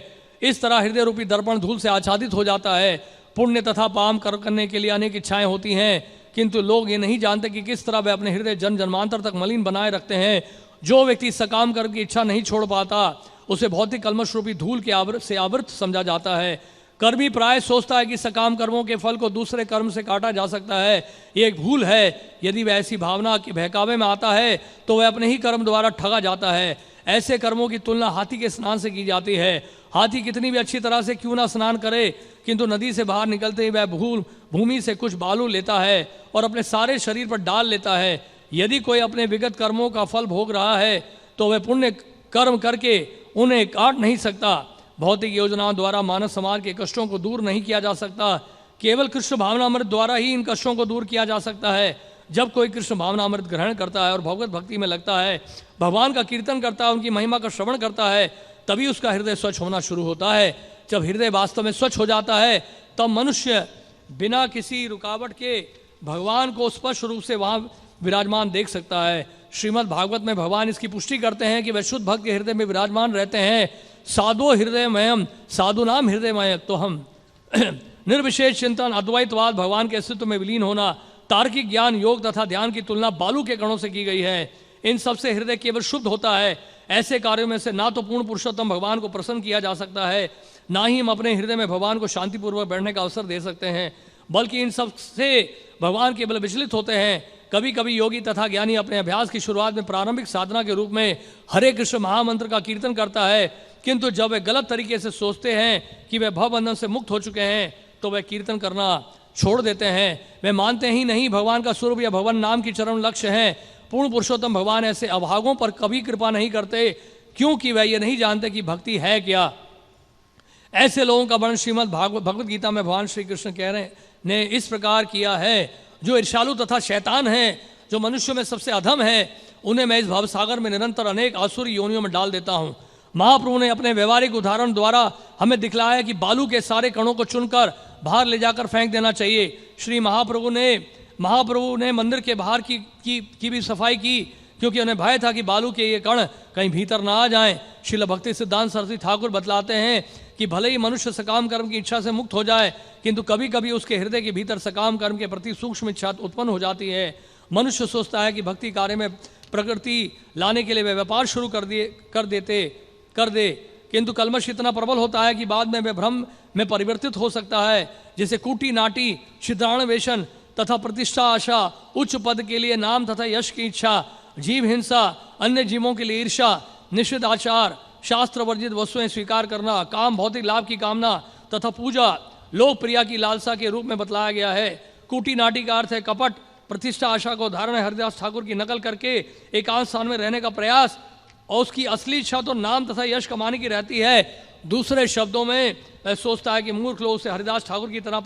इस तरह हृदय रूपी दर्पण धूल से आच्छादित हो जाता है। पुण्य तथा पाप करने के लिए अनेक इच्छाएं होती हैं, किंतु लोग ये नहीं जानते कि किस तरह वे अपने हृदय जन्म जन्मांतर तक मलिन बनाए रखते हैं। जो व्यक्ति सकाम कर्म की इच्छा नहीं छोड़ पाता उसे भौतिक कलमश रूपी धूल के आवृत समझा जाता है। कर्मी प्राय सोचता है कि सकाम कर्मों के फल को दूसरे कर्म से काटा जा सकता है। ये एक भूल है। यदि वह ऐसी भावना के बहकावे में आता है तो वह अपने ही कर्म द्वारा ठगा जाता है। ऐसे कर्मों की तुलना हाथी के स्नान से की जाती है। हाथी कितनी भी अच्छी तरह से क्यों ना स्नान करे, किंतु नदी से बाहर निकलते ही वह भूमि से कुछ बालू लेता है और अपने सारे शरीर पर डाल लेता है। यदि कोई अपने विगत कर्मों का फल भोग रहा है तो वह पुण्य कर्म करके उन्हें काट नहीं सकता। भौतिक योजनाओं द्वारा मानव समाज के कष्टों को दूर नहीं किया जा सकता। केवल कृष्ण भावनामृत द्वारा ही इन कष्टों को दूर किया जा सकता है। जब कोई कृष्ण भावनामृत ग्रहण करता है और भगवत भक्ति में लगता है, भगवान का कीर्तन करता है, उनकी महिमा का श्रवण करता है, तभी उसका हृदय स्वच्छ होना शुरू होता है। जब हृदय वास्तव में स्वच्छ हो जाता है तब मनुष्य बिना किसी रुकावट के भगवान को स्पष्ट रूप से वहाँ विराजमान देख सकता है। श्रीमद् भागवत में भगवान इसकी पुष्टि करते हैं कि वह शुद्ध भक्त के हृदय में विराजमान रहते हैं। साधो हृदयमयम साधु नाम हृदयमय। तो हम निर्विशेष चिंतन, अद्वैतवाद, भगवान के अस्तित्व में विलीन होना, तार्किक ज्ञान, योग तथा ध्यान की तुलना बालू के कणों से की गई है। इन सब से हृदय केवल शुद्ध होता है। ऐसे कार्यों में से ना तो पूर्ण पुरुषोत्तम भगवान को प्रसन्न किया जा सकता है, ना ही हम अपने हृदय में भगवान को शांतिपूर्वक बैठने का अवसर दे सकते हैं। बल्कि इन सब से भगवान केवल विचलित होते हैं। कभी कभी योगी तथा ज्ञानी अपने अभ्यास की शुरुआत में प्रारंभिक साधना के रूप में हरे कृष्ण महामंत्र का कीर्तन करता है, किंतु जब वे गलत तरीके से सोचते हैं कि वे भवबंधन से मुक्त हो चुके हैं तो वे कीर्तन करना छोड़ देते हैं। वे मानते ही नहीं भगवान का स्वरूप या भगवान नाम की चरम लक्ष्य है। पूर्ण पुरुषोत्तम भगवान ऐसे अभागों पर कभी कृपा नहीं करते, क्योंकि वे ये नहीं जानते कि भक्ति है क्या। ऐसे लोगों का वर्णन श्रीमद् भगवद गीता में भगवान श्री कृष्ण कह रहे ने इस प्रकार किया है। जो ईर्ष्यालु तथा शैतान हैं, जो मनुष्य में सबसे अधम है, उन्हें मैं इस भवसागर में निरंतर अनेक आसुरी योनियों में डाल देता हूँ। महाप्रभु ने अपने व्यवहारिक उदाहरण द्वारा हमें दिखलाया कि बालू के सारे कणों को चुनकर बाहर ले जाकर फेंक देना चाहिए। श्री महाप्रभु ने मंदिर के बाहर की भी सफाई की, क्योंकि उन्हें भय था कि बालू के ये कण कहीं भीतर ना आ जाएं। श्रील भक्ति सिद्धांत सरस्वती ठाकुर बतलाते हैं कि भले ही मनुष्य सकाम कर्म की इच्छा से मुक्त हो जाए, किंतु कभी कभी उसके हृदय के भीतर सकाम कर्म के प्रति सूक्ष्म इच्छा उत्पन्न हो जाती है। मनुष्य सोचता है कि भक्ति कार्य में प्रकृति लाने के लिए वे व्यापार शुरू कर दे, किंतु कलमश इतना प्रबल होता है कि बाद में वे भ्रम में परिवर्तित हो सकता है। जैसे कूटी नाटी, छिद्राण वेशन तथा प्रतिष्ठा आशा, उच्च पद के लिए नाम तथा यश की इच्छा, जीव हिंसा, अन्य जीवों के लिए ईर्षा, निषिद्ध आचार, शास्त्र वर्जित वस्तुएं स्वीकार करना, काम, भौतिक लाभ की कामना तथा पूजा लोकप्रिया की लालसा के रूप में बतलाया गया है। कूटी नाटी का अर्थ है कपट, प्रतिष्ठा आशा को धारण हरिदास ठाकुर की नकल करके एकांत स्थान में रहने का प्रयास, और उसकी असली इच्छा तो नाम तथा यश कमाने की रहती है। दूसरे शब्दों में वह सोचता है कि मूर्ख लोग उसे हरिदास ठाकुर की तरह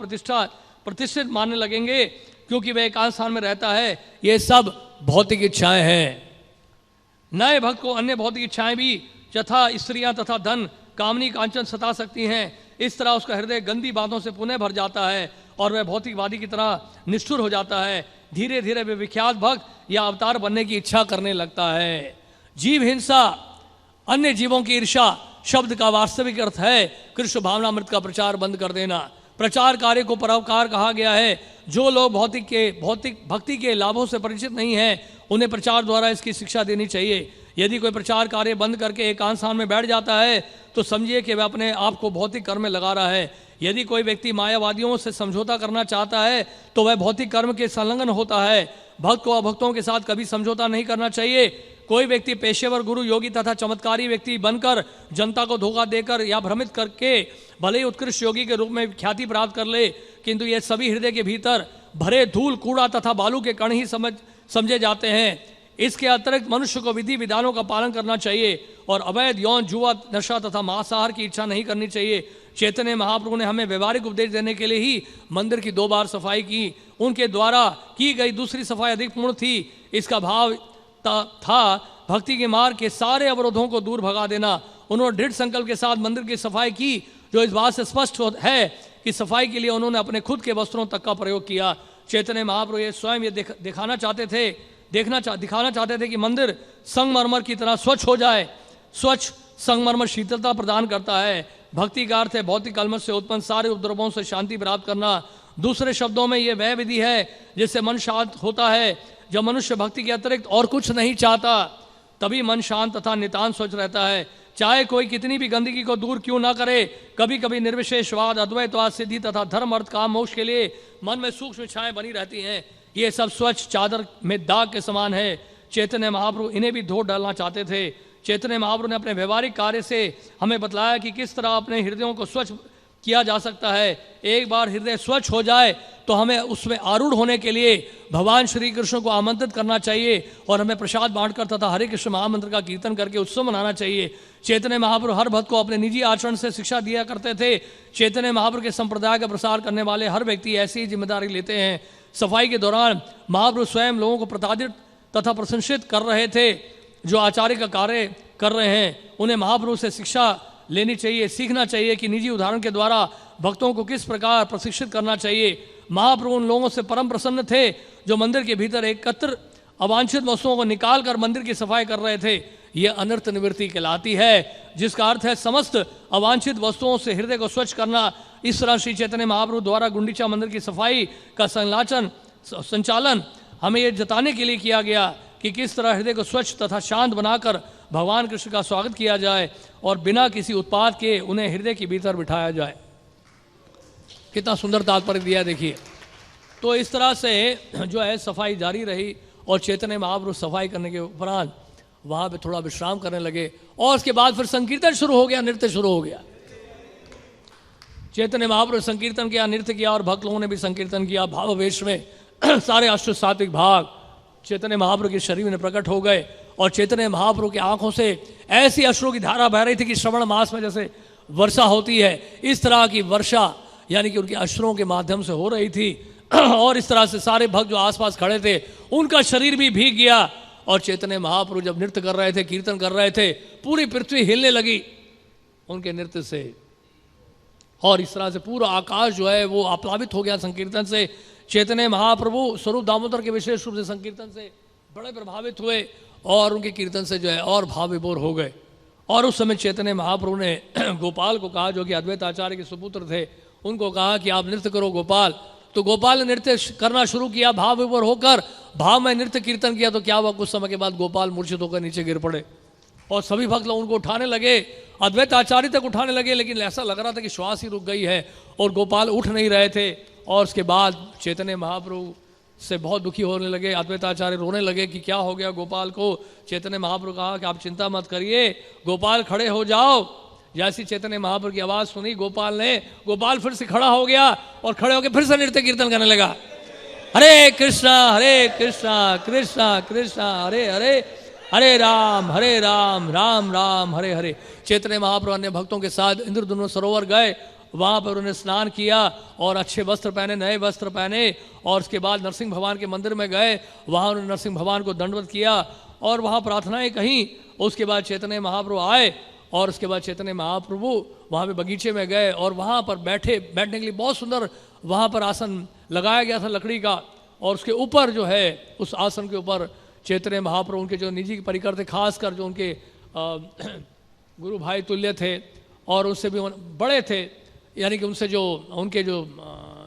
प्रतिष्ठित मानने लगेंगे, क्योंकि वह एकांत स्थान में रहता है। ये सब भौतिक इच्छाएं हैं। नए भक्त को अन्य भौतिक इच्छाएं भी यथा स्त्रियां तथा धन, कामनी, कांचन सता सकती हैं। इस तरह उसका हृदय गंदी बातों से पुनः भर जाता है और वह भौतिकवादी की तरह निष्ठुर हो जाता है। धीरे धीरे वे विख्यात भक्त या अवतार बनने की इच्छा करने लगता है। जीव हिंसा, अन्य जीवों की ईर्ष्या शब्द का वास्तविक अर्थ है कृष्ण भावनामृत का प्रचार बंद कर देना। प्रचार कार्य को परोपकार कहा गया है। जो लोग भौतिक भक्ति के लाभों से परिचित नहीं हैं, उन्हें प्रचार द्वारा इसकी शिक्षा देनी चाहिए। यदि कोई प्रचार कार्य बंद करके एकांत स्थान में बैठ जाता है तो समझिए कि वह अपने आप को भौतिक कर्म में लगा रहा है। यदि कोई व्यक्ति मायावादियों से समझौता करना चाहता है तो वह भौतिक कर्म के संलग्न होता है। भक्त को अभक्तों के साथ कभी समझौता नहीं करना चाहिए। कोई व्यक्ति पेशेवर गुरु, योगी तथा चमत्कारी व्यक्ति बनकर जनता को धोखा देकर या भ्रमित करके भले ही उत्कृष्ट योगी के रूप में ख्याति प्राप्त कर ले, किंतु ये सभी हृदय के भीतर भरे धूल, कूड़ा तथा बालू के कण ही समझे जाते हैं। इसके अतिरिक्त मनुष्य को विधि विधानों का पालन करना चाहिए और अवैध यौन, जुआ, नशा तथा मांसाहार की इच्छा नहीं करनी चाहिए। चैतन्य महाप्रभु ने हमें व्यवहारिक उपदेश देने के लिए ही मंदिर की 2 बार सफाई की। उनके द्वारा की गई दूसरी सफाई अधिक पूर्ण थी। इसका भाव था भक्ति के मार्ग के सारे अवरोधों को दूर भगा देना। उन्होंने दृढ़ संकल्प के साथ मंदिर की सफाई की, जो इस बात से स्पष्ट है कि सफाई के लिए उन्होंने अपने खुद के वस्त्रों तक का प्रयोग किया। चैतन्य महाप्रभु ये स्वयं ये दिखाना चाहते थे कि मंदिर संगमरमर की तरह स्वच्छ हो जाए। स्वच्छ संगमरमर शीतलता प्रदान करता है। भक्ति का अर्थ है भौतिक कलमश से उत्पन्न सारे उपद्रवों से शांति प्राप्त करना। दूसरे शब्दों में यह वह विधि है जिससे मन शांत होता है। जब मनुष्य भक्ति के अतिरिक्त और कुछ नहीं चाहता, तभी मन शांत तथा नितांत स्वच्छ रहता है। चाहे कोई कितनी भी गंदगी को दूर क्यों ना करे, कभी कभी निर्विशेषवाद, अद्वैतवाद, सिद्धि तथा धर्म, अर्थ, काम, मोक्ष के लिए मन में सूक्ष्म इच्छाएं बनी रहती हैं। ये सब स्वच्छ चादर में दाग के समान है। चैतन्य महाप्रभु इन्हें भी धो डालना चाहते थे। चैतन्य महाप्रभु ने अपने व्यवहारिक कार्य से हमें बतलाया कि किस तरह अपने हृदयों को स्वच्छ किया जा सकता है। एक बार हृदय स्वच्छ हो जाए तो हमें उसमें आरूढ़ होने के लिए भगवान श्री कृष्ण को आमंत्रित करना चाहिए और हमें प्रसाद बांटकर तथा हरे कृष्ण महामंत्र का कीर्तन करके उत्सव मनाना चाहिए। चैतन्य महाप्रभु हर भक्त को अपने निजी आचरण से शिक्षा दिया करते थे। चैतन्य महाप्रभु के संप्रदाय का प्रसार करने वाले हर व्यक्ति ऐसी ही जिम्मेदारी लेते हैं। सफाई के दौरान महाप्रभु स्वयं लोगों को प्रताड़ित तथा प्रशंसित कर रहे थे। जो आचार्य का कार्य कर रहे हैं उन्हें महाप्रभु से शिक्षा लेनी चाहिए, सीखना चाहिए कि निजी उदाहरण के द्वारा भक्तों को किस प्रकार प्रशिक्षित करना चाहिए। महाप्रभु उन लोगों से परम प्रसन्न थे जो मंदिर के भीतर एकत्र अवांछित वस्तुओं को निकाल कर मंदिर की सफाई कर रहे थे। यह अनर्थ निवृत्ति कहलाती है, जिसका अर्थ है समस्त अवांछित वस्तुओं से हृदय को स्वच्छ करना। इस तरह श्री चैतन्य महाप्रभु द्वारा गुंडीचा मंदिर की सफाई का संचालन हमें यह जताने के लिए किया गया कि किस तरह हृदय को स्वच्छ तथा शांत बनाकर भगवान कृष्ण का स्वागत किया जाए और बिना किसी उत्पाद के उन्हें हृदय के भीतर बिठाया जाए। कितना सुंदर तात्पर्य दिया देखिए। तो इस तरह से जो है सफाई जारी रही और चैतन्य महाप्रभु सफाई करने के उपरांत वहाँ पे थोड़ा विश्राम करने लगे और उसके बाद फिर संकीर्तन शुरू हो गया, नृत्य शुरू हो गया। चैतन्य महाप्रभु संकीर्तन किया, नृत्य किया और भक्त लोगों ने भी संकीर्तन किया भावावेश में। सारे अष्ट सात्विक भाग चैतन्य महाप्रभु के शरीर में प्रकट हो गए और चैतन्य महाप्रभु की आंखों से ऐसी अश्रुओं की धारा बह रही थी कि श्रवण मास में जैसे वर्षा होती है इस तरह की वर्षा यानी कि उनके अश्रुओं के माध्यम से हो रही थी। और इस तरह से सारे भक्त जो आसपास खड़े थे उनका शरीर भी भीग गया और चैतन्य महाप्रभु जब नृत्य कर रहे थे, कीर्तन कर रहे थे, पूरी पृथ्वी हिलने लगी उनके नृत्य से और इस तरह से पूरा आकाश जो है वो आप्लावित हो गया संकीर्तन से। चैतन्य महाप्रभु स्वरूप दामोदर के विशेष रूप से संकीर्तन से बड़े प्रभावित हुए और उनके कीर्तन से जो है और भाव विभोर हो गए। और उस समय चैतन्य महाप्रभु ने गोपाल को कहा, जो कि अद्वैत आचार्य के सुपुत्र थे, उनको कहा कि आप नृत्य करो गोपाल। तो गोपाल ने नृत्य करना शुरू किया भाव विभोर होकर, भाव में नृत्य कीर्तन किया। तो क्या हुआ, कुछ समय के बाद गोपाल मूर्छित होकर नीचे गिर पड़े और सभी भक्त लोग उनको उठाने लगे, अद्वैत आचार्य तक उठाने लगे, लेकिन ऐसा लग रहा था कि श्वास ही रुक गई है और गोपाल उठ नहीं रहे थे। और उसके बाद चैतन्य महाप्रभु से बहुत दुखी होने लगे, अद्वैत आचार्य रोने लगे कि क्या हो गया गोपाल को। चैतन्य महाप्रभु कहा कि आप चिंता मत करिए, गोपाल खड़े हो जाओ। जैसी चैतन्य महाप्रभु की आवाज़ सुनी गोपाल फिर से खड़ा हो गया और खड़े होकर फिर से नृत्य कीर्तन करने लगा, हरे कृष्णा कृष्णा कृष्णा हरे हरे, हरे राम राम राम हरे हरे। चैतन्य महाप्रभु अन्य भक्तों के साथ इंद्रधनुष सरोवर गए, वहाँ पर उन्हें स्नान किया और अच्छे वस्त्र पहने, नए वस्त्र पहने और उसके बाद नरसिंह भगवान के मंदिर में गए, वहाँ उन्होंने नरसिंह भगवान को दंडवत किया और वहाँ प्रार्थनाएं कहीं। उसके बाद चैतन्य महाप्रभु आए और उसके बाद चैतन्य महाप्रभु वहाँ पे बगीचे में गए और वहाँ पर बैठने के लिए बहुत सुंदर वहाँ पर आसन लगाया गया था लकड़ी का और उसके ऊपर जो है उस आसन के ऊपर चैतन्य महाप्रभु उनके जो निजी परिकर थे, खासकर जो उनके गुरु भाई तुल्य थे और उससे भी बड़े थे, यानी कि उनसे जो उनके जो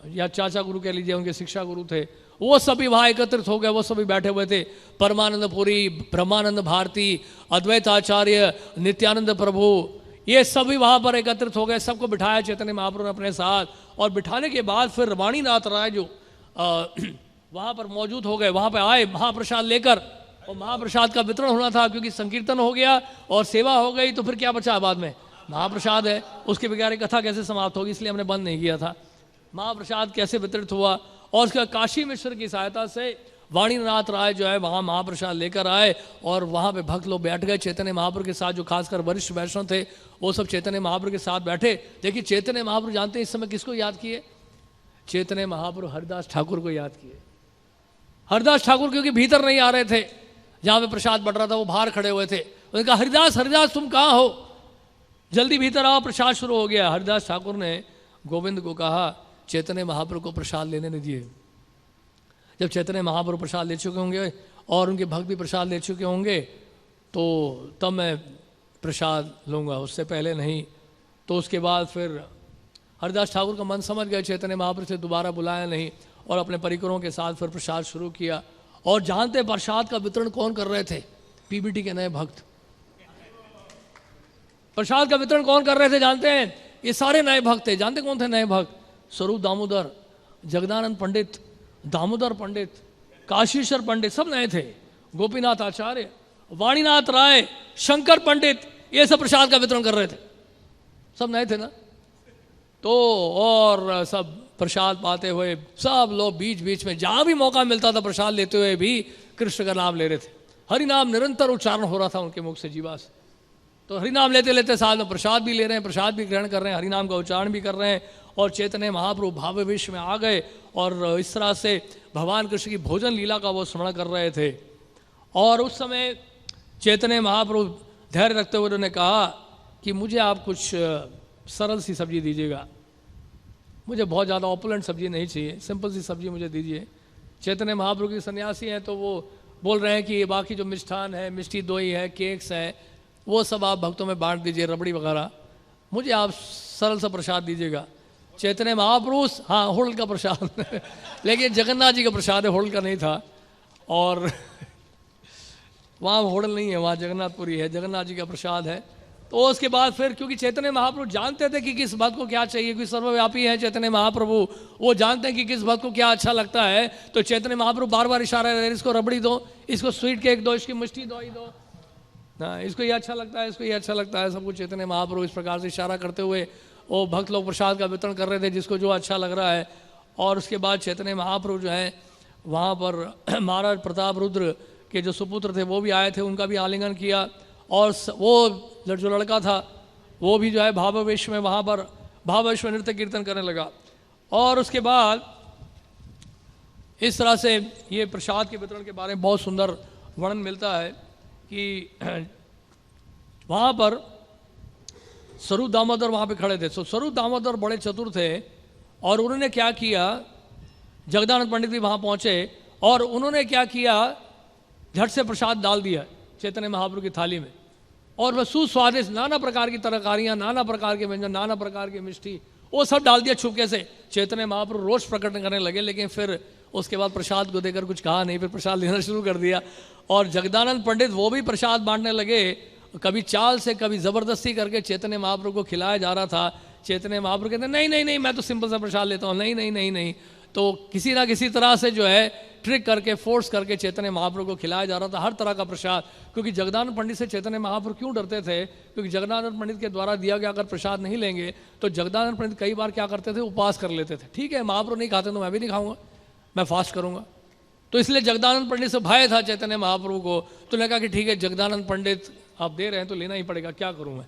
या चाचा गुरु कह लीजिए, उनके शिक्षा गुरु थे, वो सभी वहाँ एकत्रित हो गए। वो सभी बैठे हुए थे, परमानंद पुरी, ब्रह्मानंद भारती, अद्वैत आचार्य, नित्यानंद प्रभु, ये सभी वहाँ पर एकत्रित हो गए। सबको बिठाया चैतन्य महाप्रभु ने अपने साथ और बिठाने के बाद फिर वाणीनाथ राय जो वहाँ पर मौजूद हो गए, वहाँ पर आए महाप्रसाद लेकर और महाप्रसाद का वितरण होना था क्योंकि संकीर्तन हो गया और सेवा हो गई, तो फिर क्या बचा बाद में, महाप्रसाद है, उसके बगैर कथा कैसे समाप्त होगी, इसलिए हमने बंद नहीं किया था। महाप्रसाद कैसे वितरित हुआ और उसका काशी मिश्र की सहायता से वाणीनाथ राय जो है वहाँ महाप्रसाद लेकर आए और वहाँ पे भक्त लोग बैठ गए चैतन्य महाप्रभु के साथ। जो खासकर वरिष्ठ वैष्णव थे वो सब चैतन्य महाप्रभु के साथ बैठे। देखिए चैतन्य महाप्रभु जानते हैं इस समय किसको याद किए, चैतन्य महाप्रभु हरिदास ठाकुर को याद किए। हरिदास ठाकुर क्योंकि भीतर नहीं आ रहे थे, जहाँ पे प्रसाद बट रहा था वो बाहर खड़े हुए थे। उन्होंने कहा हरिदास तुम कहाँ हो, जल्दी भीतर आओ, प्रसाद शुरू हो गया। हरिदास ठाकुर ने गोविंद को कहा चैतन्य महाप्रभु को प्रसाद लेने दीजिए। जब चैतन्य महाप्रभु प्रसाद ले चुके होंगे और उनके भक्त भी प्रसाद ले चुके होंगे तो तब मैं प्रसाद लूँगा, उससे पहले नहीं। तो उसके बाद फिर हरिदास ठाकुर का मन समझ गए, चैतन्य महाप्रभु से दोबारा बुलाया नहीं और अपने परिकरों के साथ फिर प्रसाद शुरू किया। और जानते प्रसाद का वितरण कौन कर रहे थे, पीबीटी के नए भक्त। प्रसाद का वितरण कौन कर रहे थे जानते हैं, ये सारे नए भक्त थे। जानते कौन थे नए भक्त, स्वरूप दामोदर, जगदानंद पंडित, दामोदर पंडित, काशीश्वर पंडित, सब नए थे। गोपीनाथ आचार्य, वाणीनाथ राय, शंकर पंडित, ये सब प्रसाद का वितरण कर रहे थे, सब नए थे ना। तो और सब प्रसाद पाते हुए सब लोग बीच बीच में जहाँ भी मौका मिलता था प्रसाद लेते हुए भी कृष्ण का नाम ले रहे थे। हरि नाम निरंतर उच्चारण हो रहा था उनके मुख से, जीवा से। तो हरि नाम लेते लेते साथ में प्रसाद भी ले रहे हैं, प्रसाद भी ग्रहण कर रहे हैं, हरि नाम का उच्चारण भी कर रहे हैं। और चैतन्य महाप्रभु भावावेश में आ गए और इस तरह से भगवान कृष्ण की भोजन लीला का वो स्मरण कर रहे थे। और उस समय चैतन्य महाप्रभु धैर्य रखते हुए उन्होंने कहा कि मुझे आप कुछ सरल सी सब्जी दीजिएगा, मुझे बहुत ज़्यादा ऑपुलेंट सब्जी नहीं चाहिए, सिंपल सी सब्जी मुझे दीजिए। चैतन्य महाप्रभु के सन्यासी हैं तो वो बोल रहे हैं कि ये बाकी जो मिष्ठान है, मिष्टी दोई है, केक्स है, वो सब आप भक्तों में बांट दीजिए, रबड़ी वगैरह, मुझे आप सरल सा प्रसाद दीजिएगा। चैतन्य महाप्रभु हाँ होटल का प्रसाद लेकिन जगन्नाथ जी का प्रसाद है, होटल का नहीं था। और वहाँ होटल नहीं है, वहाँ जगन्नाथपुरी है, जगन्नाथ जी का प्रसाद है। तो उसके बाद फिर क्योंकि चैतन्य महाप्रभु जानते थे कि किस भक्त को क्या चाहिए, क्योंकि सर्वव्यापी है चैतन्य महाप्रभु, वो जानते हैं कि किस भक्त को क्या अच्छा लगता है। तो चैतन्य महाप्रभु बार बार इशारा कर, इसको रबड़ी दो, इसको स्वीट केक दो, इसकी मिष्टी दवाई दो, ना इसको ये अच्छा लगता है, इसको ये अच्छा लगता है। सब कुछ चैतन्य महाप्रभु इस प्रकार से इशारा करते हुए वो भक्त लोग प्रसाद का वितरण कर रहे थे जिसको जो अच्छा लग रहा है। और उसके बाद चैतन्य महाप्रभु जो है वहाँ पर महाराज प्रताप रुद्र के जो सुपुत्र थे वो भी आए थे, उनका भी आलिंगन किया। और वो जो लड़का था वो भी जो है भावावेश में वहाँ पर भावावेश में नृत्य कीर्तन करने लगा। और उसके बाद इस तरह से ये प्रसाद के वितरण के बारे में बहुत सुंदर वर्णन मिलता है कि वहाँ पर स्वरूप दामोदर वहाँ पे खड़े थे। तो स्वरूप दामोदर बड़े चतुर थे और उन्होंने क्या किया, जगदानंद पंडित भी वहाँ पहुँचे और उन्होंने क्या किया, झट से प्रसाद डाल दिया चैतन्य महाप्रभु की थाली में। और वह सुस्वादिष्ट नाना प्रकार की तरकारियाँ, नाना प्रकार के व्यंजन, नाना प्रकार की मिष्टी, वो सब डाल दिया छुपके से। चैतन्य महाप्रभु रोष प्रकट करने लगे, लेकिन फिर उसके बाद प्रसाद को देकर कुछ कहा नहीं, फिर प्रसाद लेना शुरू कर दिया। और जगदानंद पंडित वो भी प्रसाद बांटने लगे, कभी चाल से कभी ज़बरदस्ती करके चैतन्य महाप्रभु को खिलाया जा रहा था। चैतन्य महाप्रभु कहते नहीं नहीं नहीं, मैं तो सिंपल सा प्रसाद लेता हूँ, नहीं नहीं नहीं नहीं। तो किसी ना किसी तरह से जो है ट्रिक करके फोर्स करके चैतन्य महाप्रभु को खिलाया जा रहा था हर तरह का प्रसाद। क्योंकि जगदानंद पंडित से चैतन्य महाप्रभु क्यों डरते थे, क्योंकि जगदानंद पंडित के द्वारा दिया गया अगर प्रसाद नहीं लेंगे तो जगदानंद पंडित कई बार क्या करते थे, उपवास कर लेते थे। ठीक है, महाप्रभु नहीं खाते तो मैं भी नहीं खाऊंगा, मैं फास्ट करूंगा। तो इसलिए जगदानंद पंडित से भय था चैतन्य महाप्रभु को। तो लगा कि ठीक है जगदानंद पंडित आप दे रहे हैं तो लेना ही पड़ेगा, क्या करूं मैं।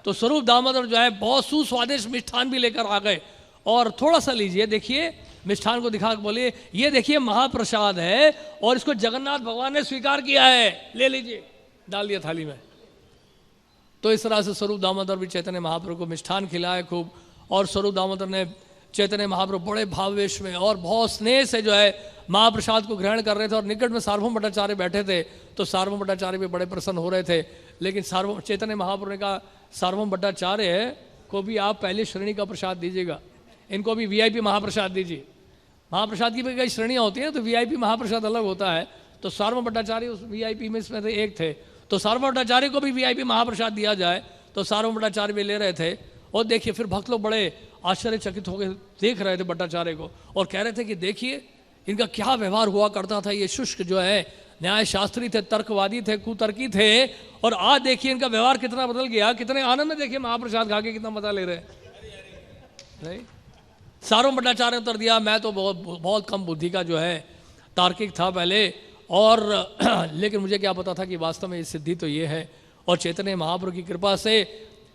तो स्वरूप दामोदर जो है बहुत सुस्वादिष्ट मिष्ठान भी लेकर आ गए। और थोड़ा सा लीजिए, देखिए मिष्ठान को दिखा के बोलिए ये देखिए महाप्रसाद है और इसको जगन्नाथ भगवान ने स्वीकार किया है, ले लीजिए। डाल दिया थाली में। तो इस तरह से स्वरूप दामोदर भी चैतन्य महाप्रभु को मिष्ठान खिलाए खूब। और स्वरूप दामोदर ने चैतन्य महाप्रभु बड़े भाववेश में और बहुत स्नेह से जो है महाप्रसाद को ग्रहण कर रहे थे। और निकट में सार्वभौम भट्टाचार्य बैठे थे, तो सार्वभौम भट्टाचार्य भी बड़े प्रसन्न हो रहे थे। लेकिन चैतन्य महाप्रभु ने कहा सार्वभौम भट्टाचार्य को भी आप पहली श्रेणी का प्रसाद दीजिएगा, इनको भी वीआईपी महाप्रसाद दीजिए। महाप्रसाद की भी कई श्रेणियाँ होती हैं, तो वीआईपी महाप्रसाद अलग होता है। तो सार्वभौम भट्टाचार्य उस वीआईपी में इसमें एक थे, तो सार्वभौम भट्टाचार्य को भी वीआईपी महाप्रसाद दिया जाए। तो सार्वभौम भट्टाचार्य भी ले रहे थे। और देखिए फिर भक्त लोग बड़े आश्चर्यचकित होकर देख रहे थे भट्टाचार्य को और कह रहे थे कि देखिए इनका क्या व्यवहार हुआ करता था। ये शुष्क जो है न्याय शास्त्री थे, तर्कवादी थे, कुतर्की थे, और आज देखिए इनका व्यवहार कितना बदल गया, कितने आनंद में देखिए महाप्रसाद खा के कितना मजा ले रहे हैं। सार्वभौम भट्टाचार्य ने उत्तर दिया मैं तो बहुत कम बुद्धि का जो है तार्किक था पहले, और लेकिन मुझे क्या पता था कि वास्तव में सिद्धि तो ये है। और चैतन्य महाप्रभु की कृपा से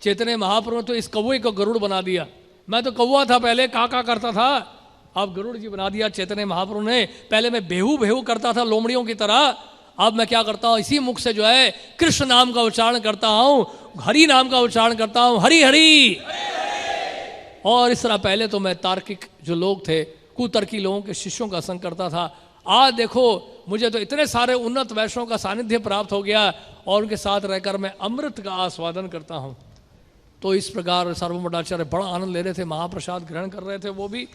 चैतन्य महाप्रभु ने तो इस कौवे को गरुड़ बना दिया। मैं तो कौवा था पहले, काका करता था, अब गरुड़ जी बना दिया चैतन्य महाप्रभु ने। पहले मैं बेहू बेहू करता था लोमड़ियों की तरह, अब मैं क्या करता हूँ, इसी मुख से जो है कृष्ण नाम का उच्चारण करता हूँ, हरि नाम का उच्चारण करता हूँ, हरि हरि। और इस तरह पहले तो मैं तार्किक जो लोग थे, कुतर्की लोगों के शिष्यों का संग करता था। आज देखो मुझे तो इतने सारे उन्नत वैष्णव का सानिध्य प्राप्त हो गया और उनके साथ रहकर मैं अमृत का आस्वादन करता हूँ। तो इस प्रकार सार्वभौम भट्टाचार्य बड़ा आनंद ले रहे थे, महाप्रसाद ग्रहण कर रहे थे वो भी।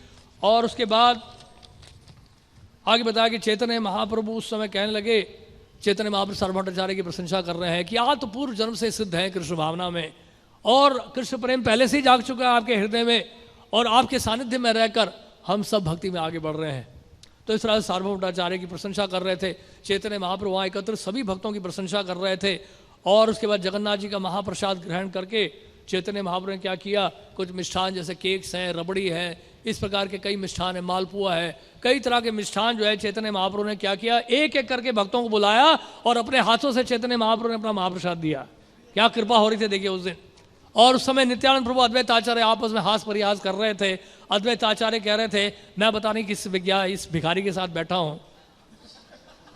और उसके बाद आगे बताया कि चैतन्य महाप्रभु उस समय कहने लगे, चैतन्य महाप्रभु सार्वभौम भट्टाचार्य की प्रशंसा कर रहे हैं कि आप तो पूर्व जन्म से सिद्ध हैं कृष्ण भावना में, और कृष्ण प्रेम पहले से ही जाग चुका है आपके हृदय में, और आपके सानिध्य में रहकर हम सब भक्ति में आगे बढ़ रहे हैं। तो इस तरह से सार्वभौम भट्टाचार्य की प्रशंसा कर रहे थे। चैतन्य महाप्रभु वहाँ एकत्र सभी भक्तों की प्रशंसा कर रहे थे। और उसके बाद जगन्नाथ जी का महाप्रसाद ग्रहण करके चैतन्य महाप्रभु ने क्या किया, कुछ मिष्ठान जैसे केक्स हैं, रबड़ी है, इस प्रकार के कई मिष्ठान है, मालपुआ है, कई तरह के मिष्ठान जो है चैतन्य महाप्रभु ने क्या किया, एक एक करके भक्तों को बुलाया और अपने हाथों से चैतन्य महाप्रभु ने अपना महाप्रसाद दिया। क्या कृपा हो रही थी देखिए उस दिन। और उस समय नित्यानंद प्रभु अद्वैत आचार्य आपस में हास परिहास कर रहे थे। अद्वैत आचार्य कह रहे थे मैं पता नहीं किस इस भिखारी के साथ बैठा हूँ।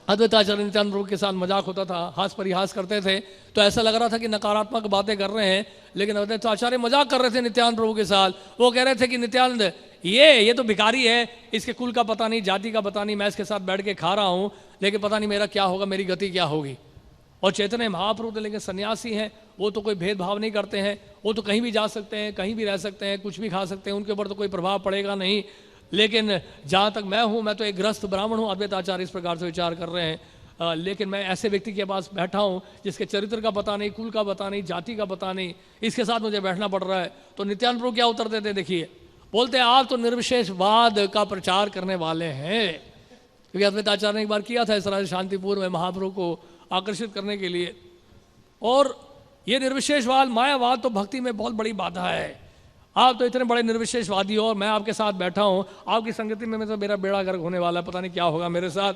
अद्वैत आचार्य नित्यानंद प्रभु के साथ मजाक होता था, हास परिहास करते थे, तो ऐसा लग रहा था कि नकारात्मक बातें कर रहे हैं, लेकिन अद्वैत आचार्य मजाक कर रहे थे नित्यानंद प्रभु के साथ। वो कह रहे थे कि नित्यानंद ये तो भिखारी है, इसके कुल का पता नहीं, जाति का पता नहीं, मैं इसके साथ बैठ के खा रहा हूँ, लेकिन पता नहीं मेरा क्या होगा, मेरी गति क्या होगी। और चैतन्य महाप्रभु तो लेकिन सन्यासी हैं, वो तो कोई भेदभाव नहीं करते हैं, वो तो कहीं भी जा सकते हैं, कहीं भी रह सकते हैं, कुछ भी खा सकते हैं, उनके ऊपर तो कोई प्रभाव पड़ेगा नहीं। लेकिन जहाँ तक मैं हूँ, मैं तो एक गृहस्थ ब्राह्मण हूँ, अद्वैत आचार्य इस प्रकार से विचार कर रहे हैं। लेकिन मैं ऐसे व्यक्ति के पास बैठा हूँ जिसके चरित्र का पता नहीं, कुल का पता नहीं, जाति का पता नहीं, इसके साथ मुझे बैठना पड़ रहा है। तो नित्यानंद प्रभु क्या उत्तर देते, देखिए, बोलते हैं आप तो निर्विशेषवाद का प्रचार करने वाले हैं। क्योंकि अद्वैत आचार्य ने एक बार किया था इस तरह शांतिपुर में महाप्रभु को आकर्षित करने के लिए। और ये निर्विशेषवाद, मायावाद तो भक्ति में बहुत बड़ी बाधा है। आप तो इतने बड़े निर्विशेषवादी हो और मैं आपके साथ बैठा हूँ, आपकी संगति में तो मेरा बेड़ा गर्क होने वाला है, पता नहीं क्या होगा मेरे साथ।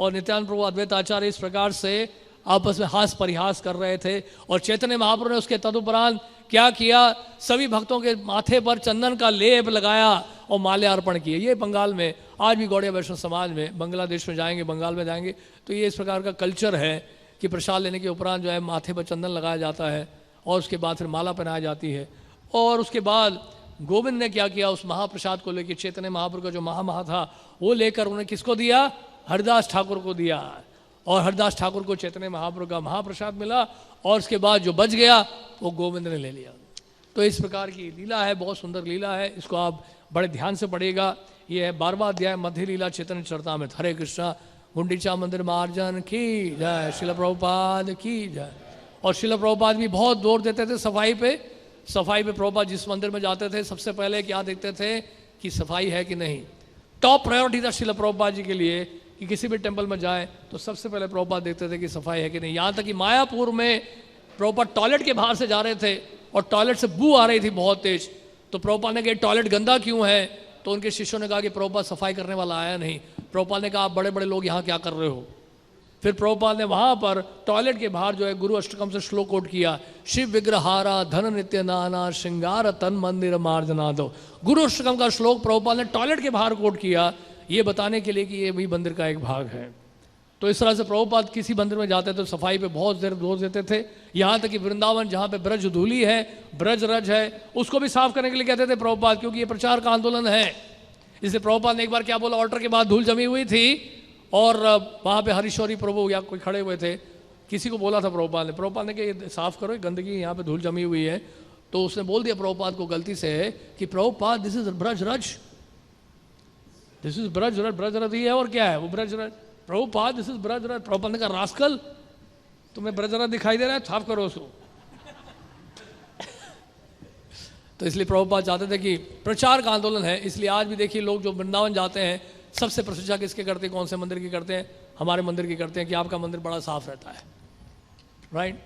और नित्यानंद प्रभु अद्वैत आचार्य इस प्रकार से आपस में हास परिहास कर रहे थे। और चैतन्य महाप्रभु ने उसके तदुपरांत क्या किया, सभी भक्तों के माथे पर चंदन का लेप लगाया और माल्यार्पण किए। ये बंगाल में आज भी गौड़िया वैष्णव समाज में, बांग्लादेश में जाएंगे, बंगाल में जाएंगे तो ये इस प्रकार का कल्चर है कि प्रसाद लेने के उपरांत जो है माथे पर चंदन लगाया जाता है और उसके बाद फिर माला पहनाई जाती है। और उसके बाद गोविंद ने क्या किया, उस महाप्रसाद को लेकर चैतन्य महाप्रभु का जो महा था वो लेकर उन्हें किसको दिया, हरिदास ठाकुर को दिया। और हरिदास ठाकुर को चैतन्य महाप्रभु का महाप्रसाद मिला और उसके बाद जो बच गया वो गोविंद ने ले लिया। तो इस प्रकार की लीला है, बहुत सुंदर लीला है, इसको आप बड़े ध्यान से पढ़िएगा। ये है 12वां अध्याय मध्य लीला चैतन्य चरितामृत। हरे कृष्णा। गुंडीचा मंदिर मार्जन की जय, शिल प्रभुपाद की जय। और शिल प्रभुपाद भी बहुत जोर देते थे सफाई पे। सफाई पे प्रभुपाद जिस मंदिर में जाते थे सबसे पहले क्या देखते थे कि सफाई है कि नहीं। टॉप प्रायोरिटी था शिल प्रभुपाद जी के लिए कि किसी भी टेंपल में जाए तो सबसे पहले प्रभुपाद देखते थे कि सफाई है कि नहीं। यहाँ तक कि मायापुर में प्रभुपाद टॉयलेट के बाहर से जा रहे थे और टॉयलेट से बू आ रही थी बहुत तेज। तो प्रभुपाद ने कहा टॉयलेट गंदा क्यों है, तो उनके शिष्यों ने कहा कि प्रभुपाद सफाई करने वाला आया नहीं। प्रभुपाद ने कहा आप बड़े बड़े लोग यहाँ क्या कर रहे हो। फिर प्रभुपाद ने वहाँ पर टॉयलेट के बाहर जो है गुरु अष्टकम से श्लोक कोट किया, शिव विग्रहारा धन नित्य नाना श्रृंगार तन मंदिर मार्जना दो। गुरु अष्टकम का श्लोक प्रभुपाद ने टॉयलेट के बाहर कोट किया, ये बताने के लिए कि ये भी मंदिर का एक भाग है। तो इस तरह से प्रभुपाद किसी मंदिर में जाते तो सफाई पे बहुत देर जोर देते थे। यहाँ तक कि वृंदावन जहाँ पे ब्रज धूली है, ब्रज रज है, उसको भी साफ करने के लिए कहते थे प्रभुपाद, क्योंकि ये प्रचार का आंदोलन है। इसलिए प्रभुपाद ने एक बार क्या बोला, ऑल्टर के बाद धूल जमी हुई थी और वहाँ पे हरीश्वरी प्रभु या कोई खड़े हुए थे, किसी को बोला था प्रभुपाद ने कि ये साफ करो, गंदगी यहाँ पे धूल जमी हुई है। तो उसने बोल दिया प्रभुपाद को गलती से कि प्रभुपाद दिस इज ब्रज रज, दिस इज ब्रज रज, ब्रज रज ही है और क्या है वो ब्रज रज। प्रभुपाद दिस इज ब्रज रज। प्रभुपाद ने कहा रास्कल, तुम्हें ब्रज रज दिखाई दे रहा है, साफ करो उसको। तो इसलिए प्रभुपाद चाहते थे कि प्रचार का आंदोलन है। इसलिए आज भी देखिए लोग जो वृंदावन जाते हैं सबसे प्रशंसा किसके करते हैं, कौन से मंदिर की करते हैं, हमारे मंदिर की करते हैं कि आपका मंदिर बड़ा साफ रहता है, राइट।